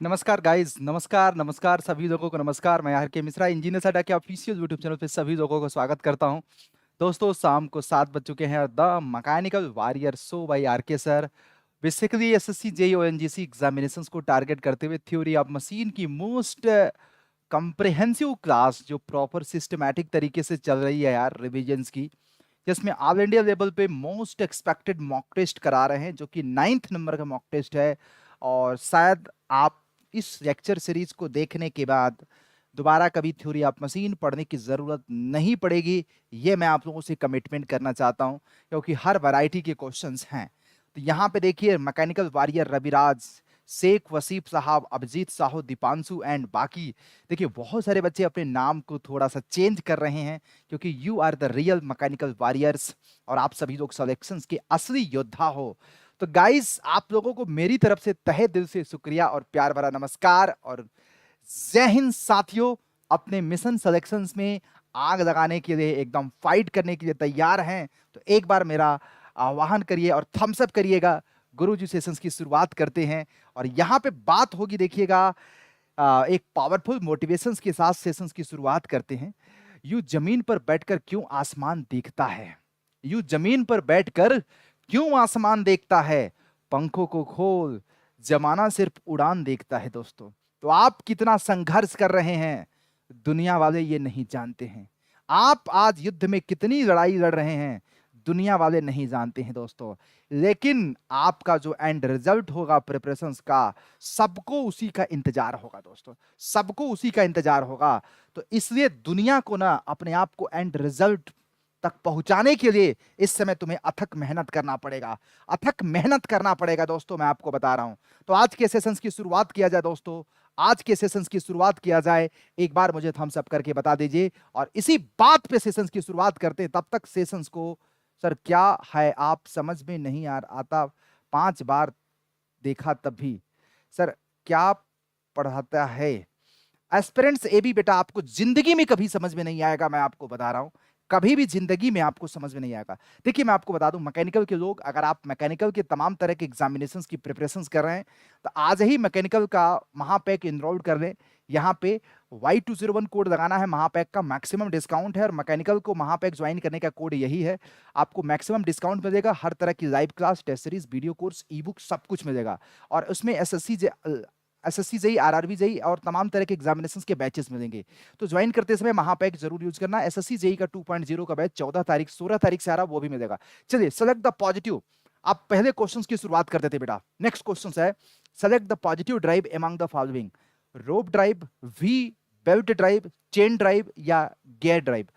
नमस्कार गाइस, नमस्कार नमस्कार सभी लोगों को नमस्कार। मैं आर के मिश्रा, इंजीनियर साडा के ऑफिशियल यूट्यूब चैनल पे सभी लोगों को स्वागत करता हूं। दोस्तों, शाम को 7 बज चुके हैं और the mechanical warrior show by R K sir basically SSC JEE और एनजीसी एग्जामिनेशंस को टारगेट करते हुए थ्योरी ऑफ मशीन की मोस्ट कंप्रिहेंसिव क्लास जो प्रॉपर सिस्टमैटिक तरीके से चल रही है यार, रिविजन्स की, जिसमें ऑल इंडिया लेवल पे मोस्ट एक्सपेक्टेड मॉक टेस्ट करा रहे हैं, जो कि 9th नंबर का मॉक टेस्ट है। और शायद आप इस लेक्चर सीरीज को देखने के बाद दोबारा कभी थ्योरी ऑफ मशीन पढ़ने की ज़रूरत नहीं पड़ेगी। ये मैं आप लोगों से कमिटमेंट करना चाहता हूं, क्योंकि हर वैरायटी के क्वेश्चंस हैं। तो यहाँ पे देखिए, मैकेनिकल वॉरियर रविराज, शेख वसीफ साहब, अभिजीत साहू, दीपांशु एंड बाकी, देखिए बहुत सारे बच्चे अपने नाम को थोड़ा सा चेंज कर रहे हैं, क्योंकि you are the real mechanical warriors और आप सभी लोग सिलेक्शंस के असली योद्धा हो। तो गाइस, आप लोगों को मेरी तरफ से तहे दिल से शुक्रिया और प्यार भरा नमस्कार और जय हिंद साथियों। अपने मिशन सिलेक्शंस में आग लगाने के लिए, एकदम फाइट करने के लिए तैयार हैं तो एक बार मेरा आह्वान करिए और थम्स अप करिएगा। गुरुजी सेशंस की शुरुआत करते हैं और यहाँ पे बात होगी, देखिएगा, एक पावरफुल मोटिवेशंस के साथ सेशंस की शुरुआत करते हैं। यू जमीन पर बैठकर क्यों आसमान देखता है? यू जमीन पर बैठकर क्यों आसमान देखता है? पंखों को खोल, जमाना सिर्फ उड़ान देखता है। दोस्तों, तो आप कितना संघर्ष कर रहे हैं, दुनिया वाले ये नहीं जानते हैं। आप आज युद्ध में कितनी लड़ाई लड़ रहे हैं, दुनिया वाले नहीं जानते हैं दोस्तों। लेकिन आपका जो एंड रिजल्ट होगा प्रिपरेशंस का, सबको उसी का इंतजार होगा दोस्तों, सबको उसी का इंतजार होगा। तो इसलिए दुनिया को ना अपने आप को एंड रिजल्ट तक पहुंचाने के लिए इस समय तुम्हें अथक मेहनत करना पड़ेगा, अथक मेहनत करना पड़ेगा दोस्तों, मैं आपको बता रहा हूं। तो आज के सेशंस की शुरुआत किया जाए दोस्तों, आज के सेशंस की शुरुआत किया जाए। एक बार मुझे थम्स अप करके बता दीजिए और इसी बात पे सेशंस की शुरुआत करते हैं। तब तक सेशंस को, सर क्या है आप समझ में नहीं आता, 5 बार देखा तब भी, सर क्या पढ़ाता है? एस्पिरेंट्स ए बी बेटा, आपको जिंदगी में कभी समझ में नहीं आएगा, मैं आपको बता रहा हूं, कभी भी जिंदगी में आपको समझ में नहीं आएगा। देखिए मैं आपको बता दूं, मैकेनिकल के लोग, अगर आप मैकेनिकल के तमाम तरह के एग्जामिनेशंस की प्रिपरेशंस कर रहे हैं तो आज ही मैकेनिकल का महापैक इनरोल कर लें। यहाँ पे Y201 कोड लगाना है, महापैक का मैक्सिमम डिस्काउंट है और मैकेनिकल को महापैक ज्वाइन करने का कोड यही है। आपको मैक्सिमम डिस्काउंट मिलेगा, हर तरह की live class, test series, video course, e book सब कुछ मिलेगा। और उसमें एसएससी जेई, आरआरबी जेई और तमाम तरह के एग्जामिनेशंस के बैचेस मिलेंगे। तो ज्वाइन करते समय महापैक जरूर यूज करना। एसएससी जेई का 2.0 का बैच 14 तारीख 16 तारीख से आ रहा, वो भी मिलेगा। चलिए, सेलेक्ट द पॉजिटिव। आप पहले क्वेश्चंस की शुरुआत करते थे बेटा। नेक्स्ट क्वेश्चन है, select the positive drive among the following: rope drive, we belt drive, chain drive या गियर ड्राइव।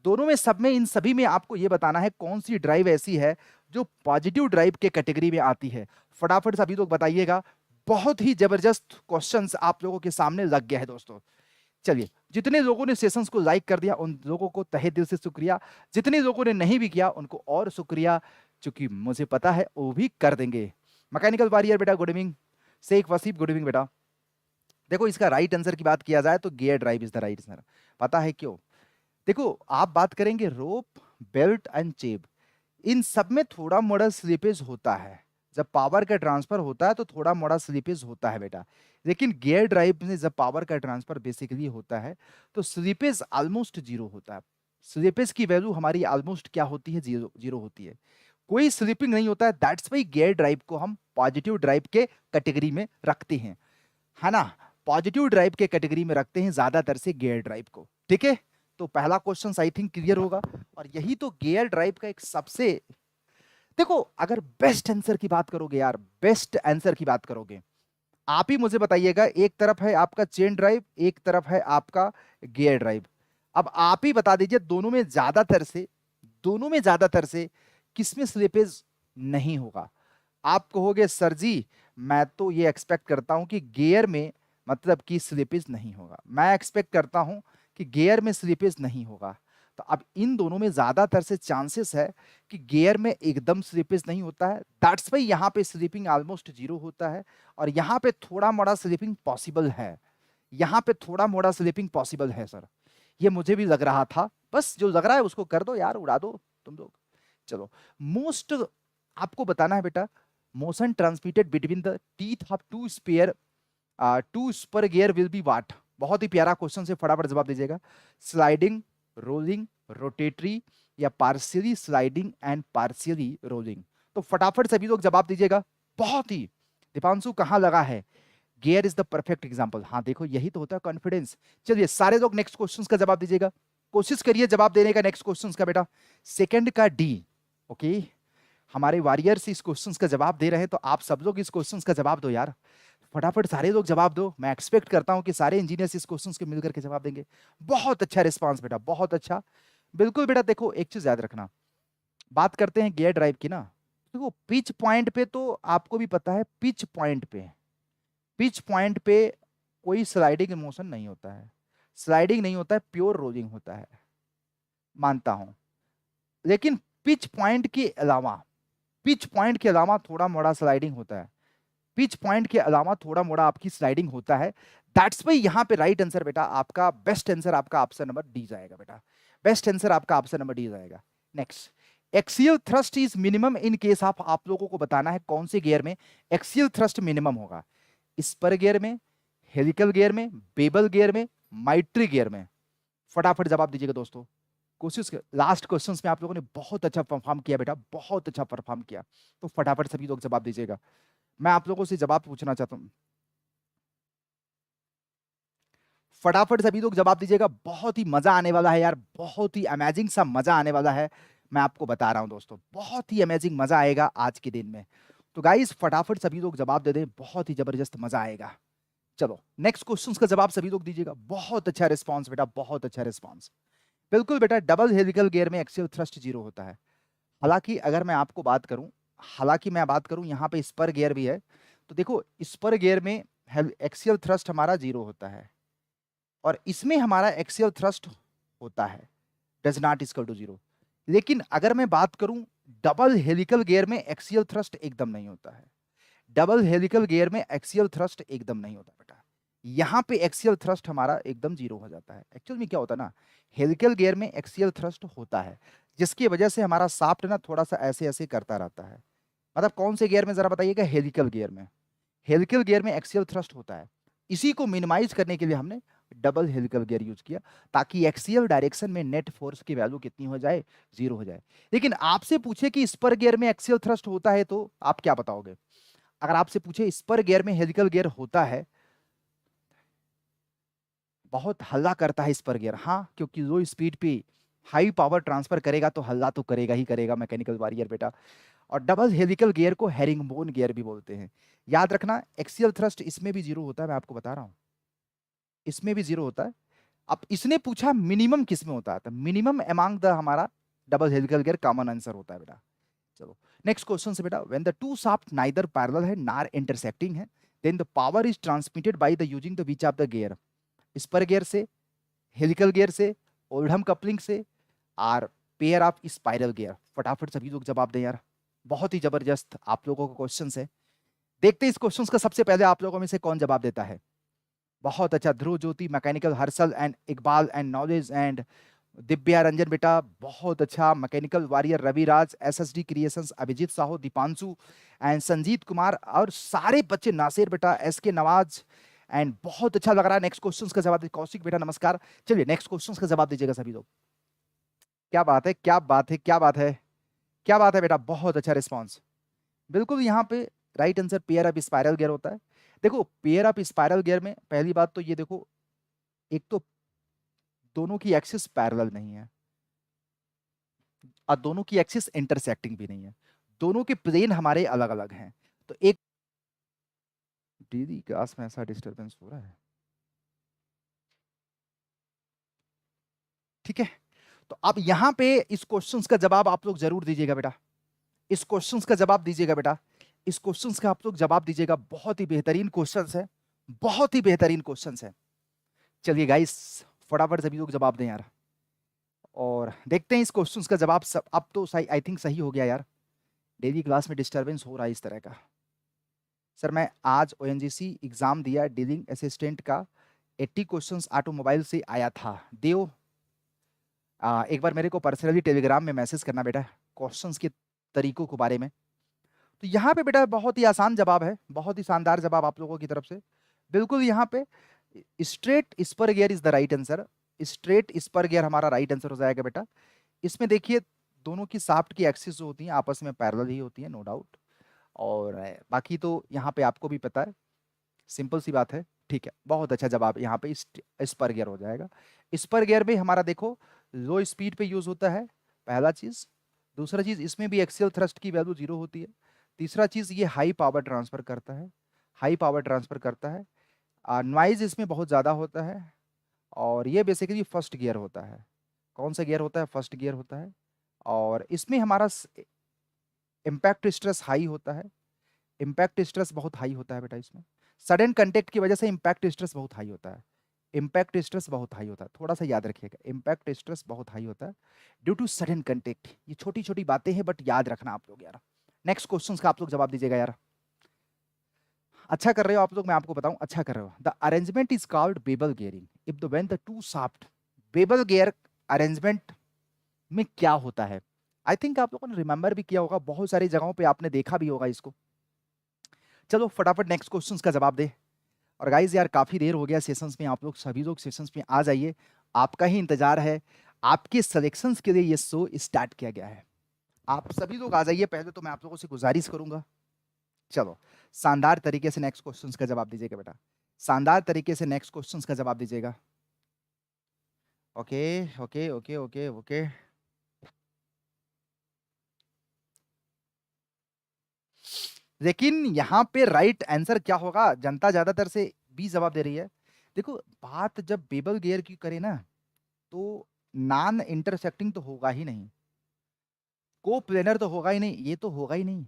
दोनों में, सब में, इन सभी में आपको यह बताना है कौन सी ड्राइव ऐसी है जो पॉजिटिव ड्राइव के कैटेगरी में आती है। फटाफट सभी लोग बताइएगा। बहुत ही जबरदस्त क्वेश्चंस आप लोगों के सामने लग गया है दोस्तों। चलिए, जितने लोगों ने सेशंस को लाइक कर दिया उन लोगों को तहे दिल से शुक्रिया, जितने लोगों ने नहीं भी किया उनको और शुक्रिया, क्योंकि मुझे पता है वो भी कर देंगे। मैकेनिकल वॉरियर बेटा good evening. Sheikh Wasif good evening बेटा। देखो, इसका राइट आंसर की बात किया जाए तो gear drive is the right answer. पता है क्यों? देखो, आप बात करेंगे रोप, बेल्ट एंड चेब, इन सब में थोड़ा मोड़ा स्लीपेज होता है। जब पावर का ट्रांसफर होता है तो थोड़ा मोड़ा स्लीपेज होता है बेटा। लेकिन गियर ड्राइव में जब पावर का ट्रांसफर बेसिकली होता है तो स्लीपेज ऑलमोस्ट जीरो होता है। स्लीपेज की वैल्यू हमारी ऑलमोस्ट क्या होती है? जीरो, जीरो होती है। कोई स्लीपिंग नहीं होता है। दैट्स वाई गियर ड्राइव को हम पॉजिटिव ड्राइव के कैटेगरी में रखते हैं, है ना? पॉजिटिव ड्राइव के कैटेगरी में रखते हैं ज्यादातर से गियर ड्राइव को। ठीक है, तो पहला क्वेश्चन आई थिंक क्लियर होगा। और यही तो गियर ड्राइव का एक सबसे, देखो, अगर बेस्ट आंसर की बात करोगे यार, बेस्ट आंसर की बात करोगे, आप ही मुझे बताइएगा। एक तरफ है आपका चेन ड्राइव, एक तरफ है आपका गियर ड्राइव। अब आप ही बता दीजिए, दोनों में ज्यादातर से किसमें स्लिपेज नहीं होगा? आप कहोगे सर जी, मैं तो ये एक्सपेक्ट करता हूं कि गियर में, मतलब कि स्लिपेज नहीं होगा। मैं एक्सपेक्ट करता हूं कि गियर में स्लिपेज नहीं होगा। तो अब इन दोनों में ज्यादातर से चांसेस है कि गियर में एकदम स्लिपेज नहीं होता है। दैट्स वाई यहाँ पे स्लिपिंग ऑलमोस्ट जीरो होता है और यहाँ पे थोड़ा मोड़ा स्लिपिंग पॉसिबल है। यहाँ पे थोड़ा मोड़ा स्लिपिंग पॉसिबल है सर, ये मुझे भी लग रहा था। बस जो लग रहा है उसको कर दो यार, उड़ा दो तुम लोग। चलो, मोस्ट आपको बताना है बेटा, motion transmitted between the teeth of two spare to spur gear will be what. बहुत ही प्यारा क्वेश्चन से फटाफट जवाब दीजिएगा। स्लाइडिंग, रोलिंग, रोटेटरी या partially sliding and partially rolling. तो फटाफट सभी लोग जवाब दीजिएगा। बहुत ही दीपांशु कहाँ लगा है? Gear is the perfect example. हाँ देखो यही तो होता है कॉन्फिडेंस। चलिए सारे लोग नेक्स्ट क्वेश्चन का जवाब दीजिएगा, कोशिश करिए जवाब देने का नेक्स्ट क्वेश्चन का बेटा। सेकंड का डी। ओके, हमारे वॉरियर्स इस क्वेश्चन का जवाब दे रहे हैं, तो आप सब लोग इस क्वेश्चन का जवाब दो यार। फटाफट सारे लोग जवाब दो। मैं एक्सपेक्ट करता हूं कि सारे इंजीनियर्स इस क्वेश्चन के मिलकर के जवाब देंगे। बहुत अच्छा रिस्पांस बेटा, बहुत अच्छा। बिल्कुल बेटा, देखो एक चीज याद रखना, बात करते हैं गियर ड्राइव की ना। देखो पिच पॉइंट पे तो आपको भी पता है, पिच पॉइंट पे कोई स्लाइडिंग मोशन नहीं होता है, स्लाइडिंग नहीं होता है, प्योर रोलिंग होता है, मानता हूं। लेकिन पिच पॉइंट के अलावा थोड़ा मोड़ा स्लाइडिंग होता है, पिच पॉइंट के अलावा थोड़ा मोड़ा आपकी स्लाइडिंग होता है। दैट्स वाई यहाँ पे राइट आंसर बेटा आपका, बेस्ट आंसर आपका ऑप्शन नंबर डी जाएगा बेटा। बेस्ट आंसर आपका ऑप्शन नंबर डी जाएगा। Next, axial thrust is minimum in case of, आप लोगों को बताना है कौन से गियर में एक्सियल थ्रस्ट मिनिमम होगा। स्पर गियर में, हेलिकल गियर में, बेबल गियर में, माइट्री गियर में। फटाफट जवाब दीजिएगा दोस्तों। कोशिश कर, लास्ट क्वेश्चंस में आप लोगों ने बहुत अच्छा परफॉर्म किया बेटा, बहुत अच्छा परफॉर्म किया। तो फटाफट सभी लोग जवाब दीजिएगा। मैं आप लोगों से जवाब पूछना चाहता हूं, फटाफट सभी लोग जवाब दीजिएगा। बहुत ही मजा आने वाला है यार, बहुत ही अमेजिंग सा मजा आने वाला है। मैं आपको बता रहा हूं दोस्तों, बहुत ही अमेजिंग मजा आएगा आज के दिन में। तो गाइस फटाफट सभी लोग जवाब दे दें, बहुत ही जबरदस्त मजा आएगा। चलो नेक्स्ट क्वेश्चन का जवाब सभी लोग दीजिएगा। बहुत अच्छा रिस्पॉन्स बेटा, बहुत अच्छा रिस्पॉन्स। बिल्कुल बेटा, डबल हेलिकल गियर में एक्सियल थ्रस्ट 0 होता है। हालांकि अगर मैं आपको बात करूं, यहाँ पे स्पर गियर भी है, तो देखो स्पर गियर में एक्सियल थ्रस्ट हमारा 0 होता है और इसमें हमारा एक्सियल थ्रस्ट होता है डज नॉट इक्वल टू 0। लेकिन अगर मैं बात करूं डबल हेलिकल गियर में एक्सियल थ्रस्ट एकदम नहीं होता है, डबल हेलिकल गियर में एक्सियल थ्रस्ट एकदम नहीं होता बेटा। यहाँ पे एक्सियल थ्रस्ट हमारा एकदम 0 हो जाता है। एक्चुअल में क्या होता है ना, हेलिकल गियर में एक्सियल थ्रस्ट होता है, जिसकी वजह से हमारा शाफ्ट ना थोड़ा सा ऐसे ऐसे करता रहता है। मतलब कौन से गियर में जरा बताइएगा? हेलिकल गियर में। हेलिकल गियर में एक्सियल थ्रस्ट होता है, इसी को मिनिमाइज करने के लिए हमने डबल हेलिकल गियर यूज किया, ताकि एक्सियल डायरेक्शन में नेट फोर्स की वैल्यू कितनी हो जाए? 0 हो जाए। लेकिन आपसे पूछे कि स्पर गियर में एक्सियल थ्रस्ट होता है, तो आप क्या बताओगे? अगर आपसे पूछे स्पर गियर में हेलिकल गियर होता है, बहुत हल्ला करता है स्पर गियर। हाँ, क्योंकि लो स्पीड पे हाई पावर ट्रांसफर करेगा तो हल्ला तो करेगा ही करेगा मैकेनिकल वॉरियर बेटा। और डबल हेलिकल गियर को हेरिंगबोन गियर भी बोलते हैं। याद रखना, एक्सियल थ्रस्ट इसमें भी 0 होता है, मैं आपको बता रहा हूं, इसमें भी 0 होता है। अब इसने पूछा मिनिमम किस में होता है, तो मिनिमम अमंग द हमारा double helical gear common answer होता है बेटा। चलो नेक्स्ट क्वेश्चन से बेटा, when the two shaft neither parallel है नार इंटरसेक्टिंग है, then the power is transmitted by the using the which of the gear? Spur gear से, हेलिकल गियर से, ओल्डहम कपलिंग से, or pair of spiral gear. फटाफट सभी लोग जवाब दें यार, बहुत ही जबरदस्त आप लोगों का क्वेश्चन है। देखते हैं इस क्वेश्चन का सबसे पहले आप लोगों में से कौन जवाब देता है। बहुत अच्छा, Dhruv Jyoti, mechanical Harshal and Iqbal and knowledge and Divya Ranjan बेटा, बहुत अच्छा। Mechanical warrior Raviraj, SSD creations Abhijeet Sahu, Deepanshu and Sanjeet Kumar, और सारे बच्चे, नासिर बेटा, एसके नवाज, एंड बहुत अच्छा लग रहा है। नेक्स्ट क्वेश्चन का जवाब कौशिक बेटा, नमस्कार। चलिए नेक्स्ट क्वेश्चन का जवाब दीजिएगा सभी लोग। क्या बात है, क्या बात है, क्या बात है, क्या बात है बेटा, बहुत अच्छा रिस्पॉन्स। बिल्कुल यहाँ पे right answer pair of spiral gear होता है। देखो पेयर ऑफ स्पाइरल गियर में पहली बात तो ये देखो, एक तो दोनों की एक्सिस पैरेलल नहीं है और दोनों की एक्सिस इंटरसेक्टिंग भी नहीं है, दोनों के प्लेन हमारे अलग अलग हैं। तो एक दीदी क्लास में ऐसा डिस्टरबेंस हो रहा है, ठीक है। तो अब यहाँ पे इस क्वेश्चन का जवाब आप लोग जरूर दीजिएगा बेटा, इस क्वेश्चन का जवाब दीजिएगा बेटा, इस क्वेश्चन का आप लोग जवाब दीजिएगा। बहुत ही बेहतरीन क्वेश्चन है, बहुत ही बेहतरीन क्वेश्चन है। चलिए गाइस फटाफट सभी लोग जवाब दें यार, और देखते हैं इस क्वेश्चन का जवाब। सब अब तो सही, आई थिंक सही हो गया यार। डेली क्लास में डिस्टरबेंस हो रहा है इस तरह का। सर मैं आज ओएनजीसी एग्जाम दिया, डीलिंग असिस्टेंट का, 80 क्वेश्चंस ऑटोमोबाइल से आया था। देव एक बार मेरे को पर्सनली टेलीग्राम में मैसेज करना बेटा क्वेश्चंस के तरीकों के बारे में। तो यहाँ पे बेटा बहुत ही आसान जवाब है, बहुत ही शानदार जवाब आप लोगों की तरफ से। बिल्कुल यहाँ पे straight spur gear is the right answer. Straight spur gear हमारा राइट आंसर हो जाएगा बेटा। इसमें देखिए दोनों की शाफ्ट की एक्सिस जो होती हैं आपस में पैरेलल ही होती है, नो डाउट। और बाकी तो यहाँ पे आपको भी पता है, सिंपल सी बात है। ठीक है, बहुत अच्छा जवाब यहाँ पे स्पर गियर हो जाएगा। स्पर गियर में हमारा देखो लो स्पीड पे यूज होता है, पहला चीज। दूसरा चीज इसमें भी एक्सियल थ्रस्ट की वैल्यू 0 होती है। तीसरा चीज ये हाई पावर ट्रांसफर करता है, हाई पावर ट्रांसफर करता है। नॉइज इसमें बहुत ज़्यादा होता है। और ये बेसिकली फर्स्ट गियर होता है। कौन सा गियर होता है? फर्स्ट गियर होता है। और इसमें हमारा इम्पैक्ट स्ट्रेस हाई होता है। इम्पैक्ट स्ट्रेस बहुत हाई होता है बेटा इसमें। सडन कंटेक्ट की वजह से इम्पैक्ट स्ट्रेस बहुत हाई होता है। इम्पैक्ट स्ट्रेस बहुत हाई होता है, थोड़ा सा याद रखिएगा, इम्पैक्ट स्ट्रेस बहुत हाई होता है ड्यू टू सडन कंटेक्ट। ये छोटी छोटी बातें हैं बट याद रखना आप लोग यार। नेक्स्ट क्वेश्चन का आप लोग जवाब दीजिएगा यार। अच्छा कर रहे हो आप लोग, मैं आपको बताऊं अच्छा कर रहे हो। The arrangement is called bevel gearing if the when the two shaft. Bevel gear arrangement में क्या होता है? आई थिंक आप लोगों ने रिमेंबर भी किया होगा, बहुत सारी जगहों पे आपने देखा भी होगा इसको। चलो फटाफट नेक्स्ट क्वेश्चंस का जवाब दे। और गाइज यार काफी देर हो गया सेशंस में, आप लोग सभी लोग सेशंस में आ जाइए, आपका ही इंतजार है। आपके सिलेक्शंस के लिए ये शो स्टार्ट किया गया है, आप सभी लोग आ जाइए। पहले तो मैं आप लोगों से गुजारिश करूंगा, चलो शानदार तरीके से नेक्स्ट क्वेश्चंस का जवाब दीजिएगा बेटा, शानदार तरीके से नेक्स्ट क्वेश्चंस का जवाब दीजिएगा। Okay okay okay okay okay. लेकिन यहाँ पे राइट आंसर क्या होगा? जनता ज्यादातर से बी जवाब दे रही है। देखो बात जब बेबल गियर की करें ना, तो नॉन इंटरसेक्टिंग तो होगा ही नहीं, को प्लेनर तो होगा ही नहीं, ये तो होगा ही नहीं।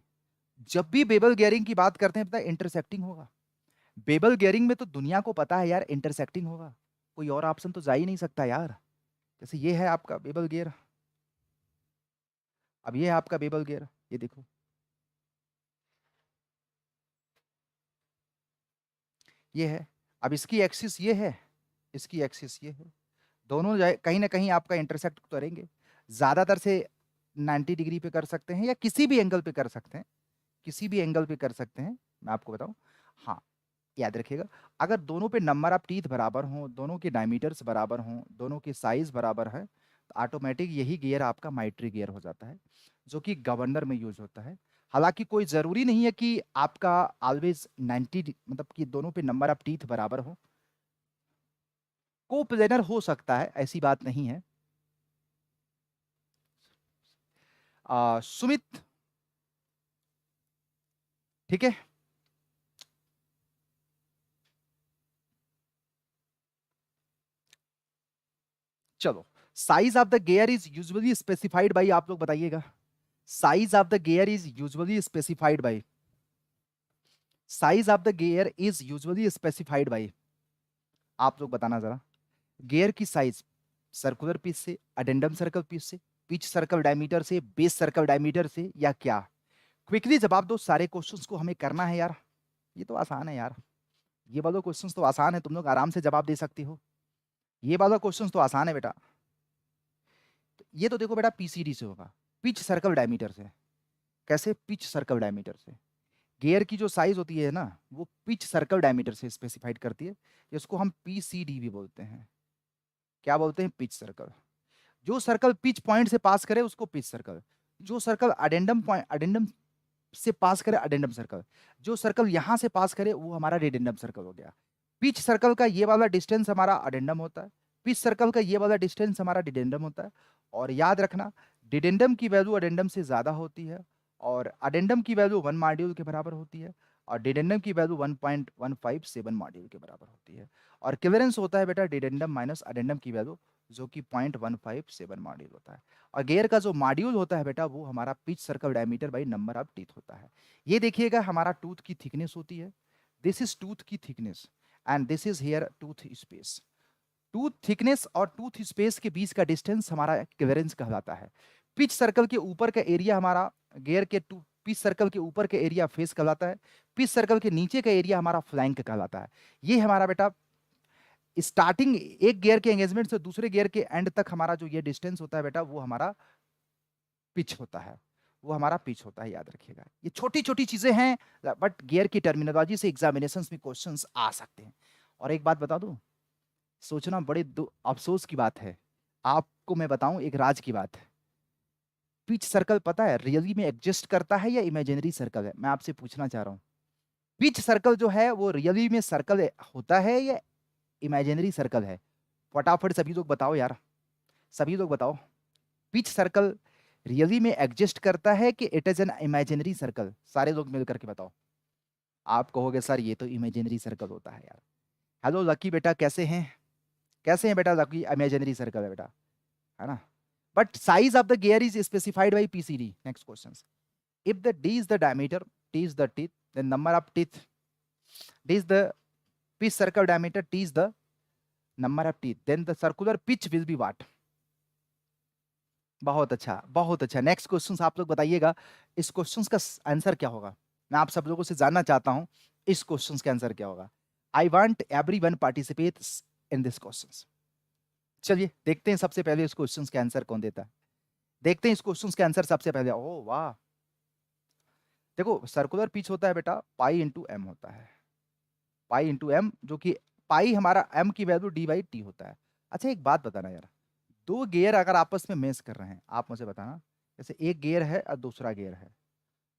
जब भी बेबल गियरिंग की बात करते हैं पता है इंटरसेक्टिंग होगा। बेबल गियरिंग में तो दुनिया को पता है यार इंटरसेक्टिंग होगा, कोई और ऑप्शन तो जा ही नहीं सकता यार। जैसे ये है आपका बेबल गियर, अब ये है आपका बेबल गियर, ये देखो ये है। अब इसकी एक्सिस ये है, इसकी एक्सिस ये है, दोनों कहीं ना कहीं आपका इंटरसेक्ट करेंगे। ज्यादातर से 90 डिग्री पे कर सकते हैं या किसी भी एंगल पे कर सकते हैं, किसी भी एंगल पे कर सकते हैं, मैं आपको बताऊं। हाँ याद रखिएगा, अगर दोनों पे नंबर ऑफ टीथ बराबर हों, दोनों के डायमीटर्स बराबर हों, दोनों की साइज बराबर है, तो ऑटोमेटिक यही गियर आपका माइट्री गियर हो जाता है, जो कि गवर्नर में यूज होता है। हालांकि कोई जरूरी नहीं है कि आपका ऑलवेज 90 मतलब कि दोनों पे नंबर ऑफ टीथ बराबर हो, को प्लेनर हो सकता है, ऐसी बात नहीं है। सुमित ठीक है। चलो size of the gear is usually specified by, आप लोग बताइएगा। Size of the gear is usually specified by, size of the gear is usually specified by, आप लोग बताना जरा। गियर की साइज सर्कुलर पीस से, अडेंडम सर्कल पीस से, पिच सर्कल डायमीटर से, बेस सर्कल डायमीटर से, या क्या? क्विकली जवाब दो, सारे क्वेश्चंस को हमें करना है यार। ये तो आसान है यार, ये वाला क्वेश्चंस तो आसान है, तुम लोग आराम से जवाब दे सकती हो। ये वाला क्वेश्चंस तो आसान है बेटा। ये तो देखो बेटा पीसीडी से होगा, पिच सर्कल डायमीटर से। कैसे? पिच सर्कल डायमीटर से। गियर की जो साइज होती है ना, वो पिच सर्कल डायमीटर से स्पेसिफाइड करती है, इसको हम पीसीडी भी बोलते हैं। क्या बोलते हैं? Pitch circle. जो सर्कल पिच पॉइंट से पास करे उसको पिच सर्कल, जो सर्कल अडेंडम पॉइंट अडेंडम से पास करे अडेंडम सर्कल, जो सर्कल यहां से पास करे वो हमारा डिडेंडम सर्कल हो गया। पिच सर्कल का ये वाला डिस्टेंस हमारा अडेंडम होता है, पिच सर्कल का ये वाला डिस्टेंस हमारा डिडेंडम होता है। और याद रखना डिडेंडम की वैल्यू अडेंडम से ज्यादा होती है, और अडेंडम की वैल्यू 1 मॉड्यूल के बराबर होती है, और डिडेंडम की वैल्यू 1.157 मॉड्यूल के बराबर होती है। और क्लियरेंस होता है बेटा डिडेंडम माइनस अडेंडम की वैल्यू, जो कि 0.157 मॉड्यूल होता है। और गियर का जो मॉड्यूल होता है बेटा वो हमारा pitch circle diameter by number of teeth होता है। ये देखिएगा हमारा टूथ की थिकनेस होती है, दिस इज टूथ की thickness, and this is here tooth space. Tooth thickness और टूथ स्पेस के बीच का डिस्टेंस हमारा क्लियरेंस कहलाता है। पिच सर्कल के ऊपर का एरिया हमारा गियर के पिच सर्कल के ऊपर का एरिया फेस कहलाता है, पिच सर्कल के नीचे का एरिया हमारा फ्लैंक कहलाता है। ये हमारा बेटा स्टार्टिंग एक गियर के एंगेजमेंट से दूसरे गियर के एंड तक हमारा जो ये डिस्टेंस होता है बेटा वो हमारा पिच होता है, वो हमारा पिच होता है, याद रखिएगा। ये छोटी छोटी चीजें हैं, बट गियर की टर्मिनोलॉजी से एग्जामिनेशंस में क्वेश्चंस आ सकते हैं। और एक बात बता दूं, सोचना बड़े अफसोस की बात है, आपको मैं बताऊं एक राज की बात है। पिच सर्कल पता है रियली में एग्जिस्ट करता है या इमेजिनरी सर्कल है? मैं आपसे पूछना चाह रहा हूं, पिच सर्कल जो है वो रियली में सर्कल होता है या इमेजिनरी सर्कल है? फटाफट सभी लोग बताओ यार, सभी लोग बताओ। पिच सर्कल रियली में एग्जिस्ट करता है कि it is an imaginary circle? सारे लोग मिलकर के बताओ। आप कहोगे सर ये तो इमेजिनरी सर्कल होता है यार। हेलो लकी बेटा, कैसे हैं? कैसे हैं बेटा लकी? इमेजिनरी सर्कल है बेटा, है ना? But size of the gear is specified by PCD. Next question, if the d is the diameter, t is the teeth, then number of teeth, d is the pitch circle diameter, t is the number of teeth, then the circular pitch will be what? बहुत अच्छा, बहुत अच्छा। Next question आप लोग बताइएगा, इस question का answer क्या होगा? मैं आप सब लोगों से जानना चाहता हूं इस क्वेश्चन का आंसर क्या होगा। I want everyone participates in this question. चलिए देखते हैं सबसे पहले इस क्वेश्चन का आंसर कौन देता है। देखते हैं इस क्वेश्चन का आंसर सबसे पहले। ओ वाह, देखो सर्कुलर पिच होता है बेटा पाई इंटू एम होता है, पाई इंटू एम, जो कि पाई हमारा एम की वैल्यू डी बाई टी होता है। अच्छा एक बात बताना यार, दो गियर अगर आपस में मेस कर रहे हैं, आप मुझे बताना, जैसे एक गियर है और दूसरा गियर है,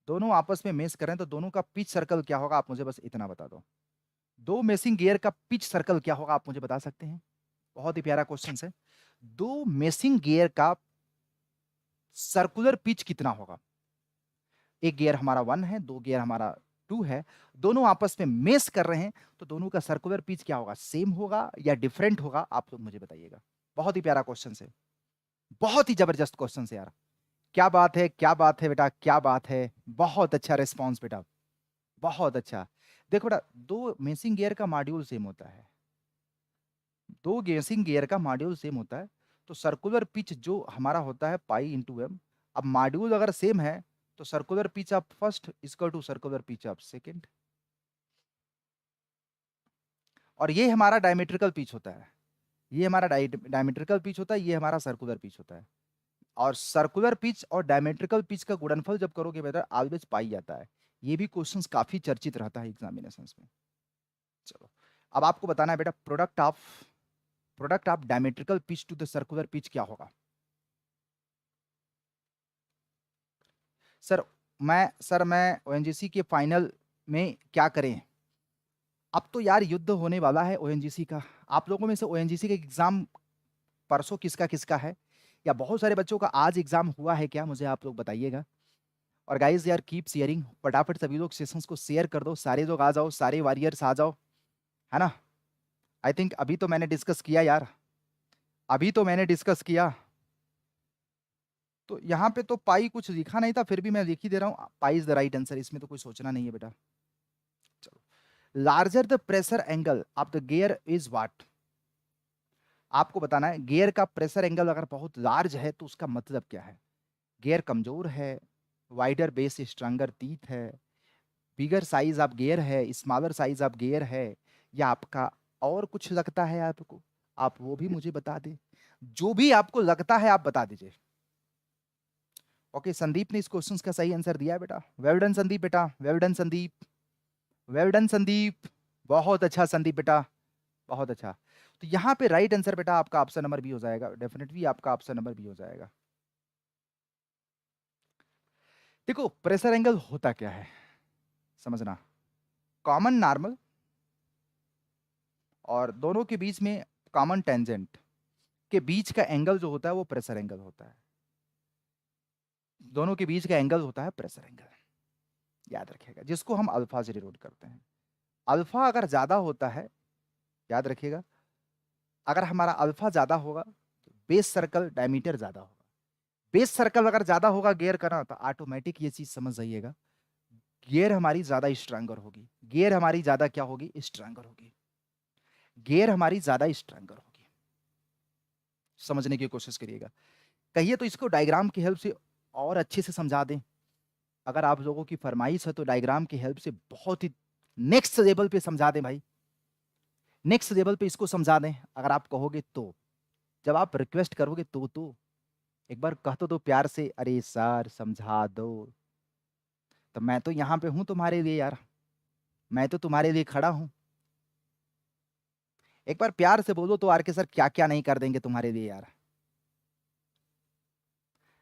दोनों आपस में मेस कर रहे हैं, तो दोनों का पिच सर्कल क्या होगा? आप मुझे बस इतना बता दो। दो मेसिंग गियर का पिच सर्कल क्या होगा, आप मुझे बता सकते हैं? बहुत ही प्यारा क्वेश्चन है। दो मेसिंग गियर का सर्कुलर पिच कितना होगा? एक गियर हमारा 1 है, दो गियर हमारा 2 है, दोनों आपस में मेस कर रहे हैं, तो दोनों का सर्कुलर पिच क्या होगा? सेम होगा या डिफरेंट होगा? आप लोग मुझे बताइएगा। बहुत ही प्यारा क्वेश्चन है, बहुत ही जबरदस्त क्वेश्चन है यार। क्या बात है, क्या बात है बेटा, क्या बात है। बहुत अच्छा रिस्पॉन्स बेटा, बहुत अच्छा। देखो बेटा, दो मेसिंग गियर का मॉड्यूल सेम होता है, दो मेसिंग गियर का मॉड्यूल सेम होता है, तो सर्कुलर पिच जो हमारा होता है पाई इंटू एम। अब मॉड्यूल अगर सेम है तो circular pitch of first equal to circular pitch of second, और ये हमारा डायमेट्रिकल पिच होता है, ये हमारा डायमेट्रिकल पिच होता है, ये हमारा सर्कुलर पिच होता है। और सर्कुलर पिच और डायमेट्रिकल पिच का गुणनफल जब करोगे बेटा ऑलवेज पाई जाता है। ये भी क्वेश्चंस काफी चर्चित रहता है एग्जामिनेशंस में। चलो अब आपको बताना है बेटा, product of diametrical pitch to the circular pitch क्या होगा? सर मैं ओएनजीसी के फाइनल में क्या करें? अब तो यार युद्ध होने वाला है ओएनजीसी का। आप लोगों में से ओएनजीसी का एग्जाम परसों किसका किसका है, या बहुत सारे बच्चों का आज एग्जाम हुआ है क्या? मुझे आप लोग बताइएगा। और गाइस यार कीप शेयरिंग, फटाफट सभी लोग सेशंस को शेयर कर दो, सारे लोग आ जाओ, सारे वॉरियर्स आ जाओ, है ना? आई थिंक अभी तो मैंने डिस्कस किया यार, अभी तो मैंने डिस्कस किया। तो यहाँ पे तो पाई कुछ लिखा नहीं था, फिर भी मैं लिख ही दे रहा हूँ, pi is the right answer, इसमें तो कुछ सोचना नहीं है बेटा। चलो, larger the pressure angle of the gear is what? आपको बताना है गियर का प्रेशर एंगल अगर बहुत लार्ज है तो उसका मतलब क्या है? गियर कमजोर है, वाइडर बेस स्ट्रॉन्गर टीथ है, बिगर साइज ऑफ गियर है, स्मॉलर साइज ऑफ गियर है, या आपका और कुछ लगता है आपको? आप वो भी मुझे बता दें, जो भी आपको लगता है आप बता दीजिए। ओके, संदीप ने इस क्वेश्चन का सही आंसर दिया है बेटा। वेल डन संदीप बेटा, well done Sandeep, well done Sandeep, बहुत अच्छा संदीप बेटा, बहुत अच्छा। तो यहाँ पे राइट आंसर बेटा आपका ऑप्शन नंबर बी हो जाएगा, डेफिनेटली आपका ऑप्शन नंबर बी हो जाएगा। देखो प्रेशर एंगल होता क्या है समझना, कॉमन नॉर्मल और दोनों के बीच में कॉमन टेंजेंट के बीच का एंगल जो होता है वो प्रेशर एंगल होता है। दोनों के बीच का एंगल होता है प्रेशर एंगल, याद रखिएगा, जिसको हम अल्फा से डिनोट करते हैं। अल्फा अगर ज्यादा होता है, याद रखिएगा, अगर हमारा अल्फा ज्यादा होगा तो बेस सर्कल डायमीटर ज्यादा होगा। बेस सर्कल अगर ज्यादा होगा गियर का ना, तो ऑटोमेटिक ये चीज समझ जाइएगा, गियर हमारी ज्यादा स्ट्रांगर होगी, गियर हमारी ज्यादा क्या होगी? स्ट्रांगर होगी, गियर हमारी ज्यादा स्ट्रांगर होगी। समझने की कोशिश करिएगा। कहिए तो इसको डायग्राम की हेल्प से और अच्छे से समझा दें, अगर आप लोगों की फरमाइश है तो डायग्राम की हेल्प से बहुत ही नेक्स्ट लेवल पे समझा दें भाई, नेक्स्ट लेवल पे इसको समझा दें अगर आप कहोगे तो, जब आप रिक्वेस्ट करोगे तो। एक बार कह तो दो प्यार से, अरे सर समझा दो। तो मैं तो यहाँ पे हूँ तुम्हारे लिए यार, मैं तो तुम्हारे लिए खड़ा हूँ। एक बार प्यार से बोलो तो आर के सर क्या क्या नहीं कर देंगे तुम्हारे लिए यार।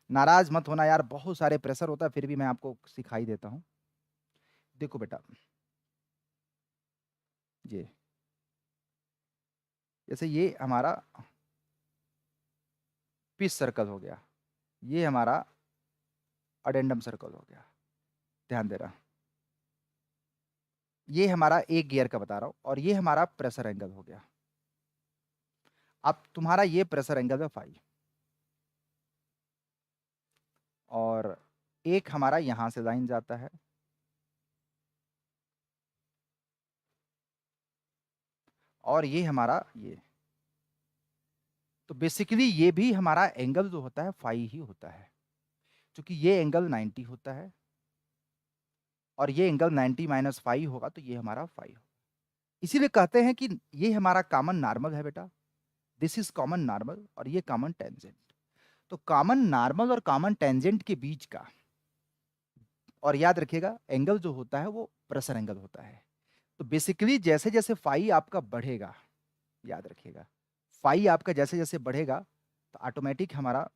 नाराज मत होना यार, बहुत सारे प्रेशर होता है, फिर भी मैं आपको सिखाई देता हूँ। देखो बेटा, ये जैसे ये हमारा पीस सर्कल हो गया, ये हमारा अडेंडम सर्कल हो गया, ध्यान देना। ये हमारा एक गियर का बता रहा हूं, और ये हमारा प्रेशर एंगल हो गया। अब तुम्हारा ये प्रेशर एंगल है फाई, और एक हमारा यहां से लाइन जाता है, और ये हमारा ये। तो बेसिकली ये भी हमारा एंगल जो होता है फाई ही होता है, क्योंकि ये एंगल 90 होता है, और ये एंगल 90 माइनस फाई होगा, तो ये हमारा फाई होगा। इसीलिए कहते हैं कि ये हमारा कॉमन नॉर्मल है बेटा, दिस इज कॉमन नॉर्मल, और ये कॉमन टेंजेंट। तो कॉमन नॉर्मल और कॉमन टेंजेंट के बीच का, और याद रखिएगा एंगल जो होता है वो प्रेशर एंगल होता है। तो बेसिकली जैसे जैसे फाई आपका बढ़ेगा, याद रखिएगा, फाई आपका जैसे जैसे बढ़ेगा, तो ऑटोमेटिक हमारा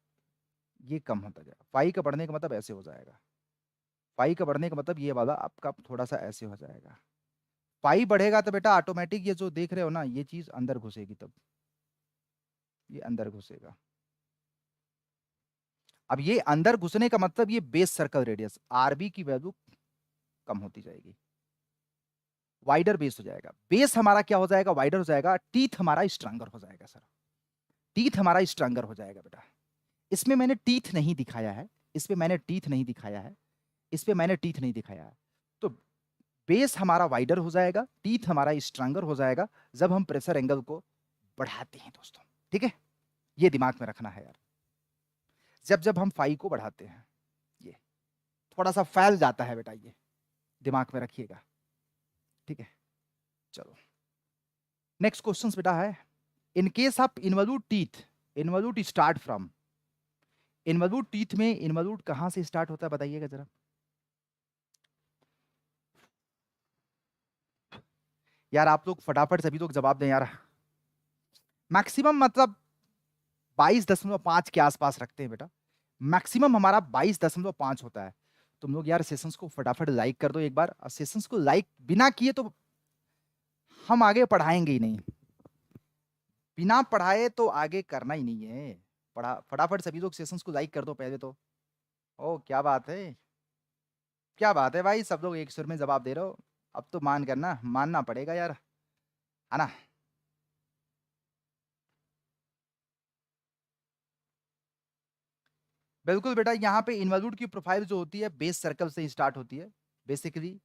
ये कम होता जाएगा। फाई का बढ़ने का मतलब ऐसे हो जाएगा, फाई का बढ़ने का मतलब ये वाला आपका थोड़ा सा ऐसे हो जाएगा। फाई बढ़ेगा तो बेटा ऑटोमेटिक ये जो देख रहे हो ना, ये चीज अंदर घुसेगी, तब ये अंदर घुसेगा। अब ये अंदर घुसने का मतलब ये बेस सर्कल रेडियस आरबी की वैल्यू कम होती जाएगी, वाइडर बेस हो जाएगा। बेस हमारा क्या हो जाएगा, वाइडर हो जाएगा। टीथ हमारा स्ट्रांगर हो जाएगा सर, टीथ हमारा स्ट्रांगर हो जाएगा बेटा। इसमें मैंने टीथ नहीं दिखाया है, इसमें मैंने टीथ नहीं दिखाया है, इस पे मैंने टीथ नहीं दिखाया है। तो बेस हमारा वाइडर हो जाएगा, टीथ हमारा स्ट्रांगर हो जाएगा जब हम प्रेशर एंगल को बढ़ाते हैं दोस्तों। ठीक है, ये दिमाग में रखना है यार। जब जब हम फाई को बढ़ाते हैं, ये थोड़ा सा फैल जाता है बेटा, ये दिमाग में रखिएगा। ठीक है, चलो नेक्स्ट क्वेश्चन बेटा है, इन case of involute teeth, involute start from, involute teeth में इनवॉल्यूट कहां से स्टार्ट होता है बताइएगा जरा। यार आप लोग फटाफट सभी लोग जवाब दें यार। मैक्सिमम मतलब 22.5 के आसपास रखते हैं बेटा, मैक्सिमम हमारा 22.5 होता है। तुम लोग यार सेशंस को फटाफट लाइक कर दो एक बार, और सेशंस को लाइक बिना किए तो हम आगे पढ़ाएंगे ही नहीं, बिना पढ़ाए तो आगे करना ही नहीं है। पढ़ा फटाफट सभी लोग सेशंस को लाइक कर दो पहले तो। ओ क्या बात है, क्या बात है भाई, सब लोग एक सुर में जवाब दे रहे हो। अब तो मान करना, मानना पड़ेगा यार, है ना। बिल्कुल बेटा, यहाँ पे इन्वॉल्यूट की प्रोफाइल जो होती है बेस सर्कल से ही स्टार्ट होती है। बेसिकली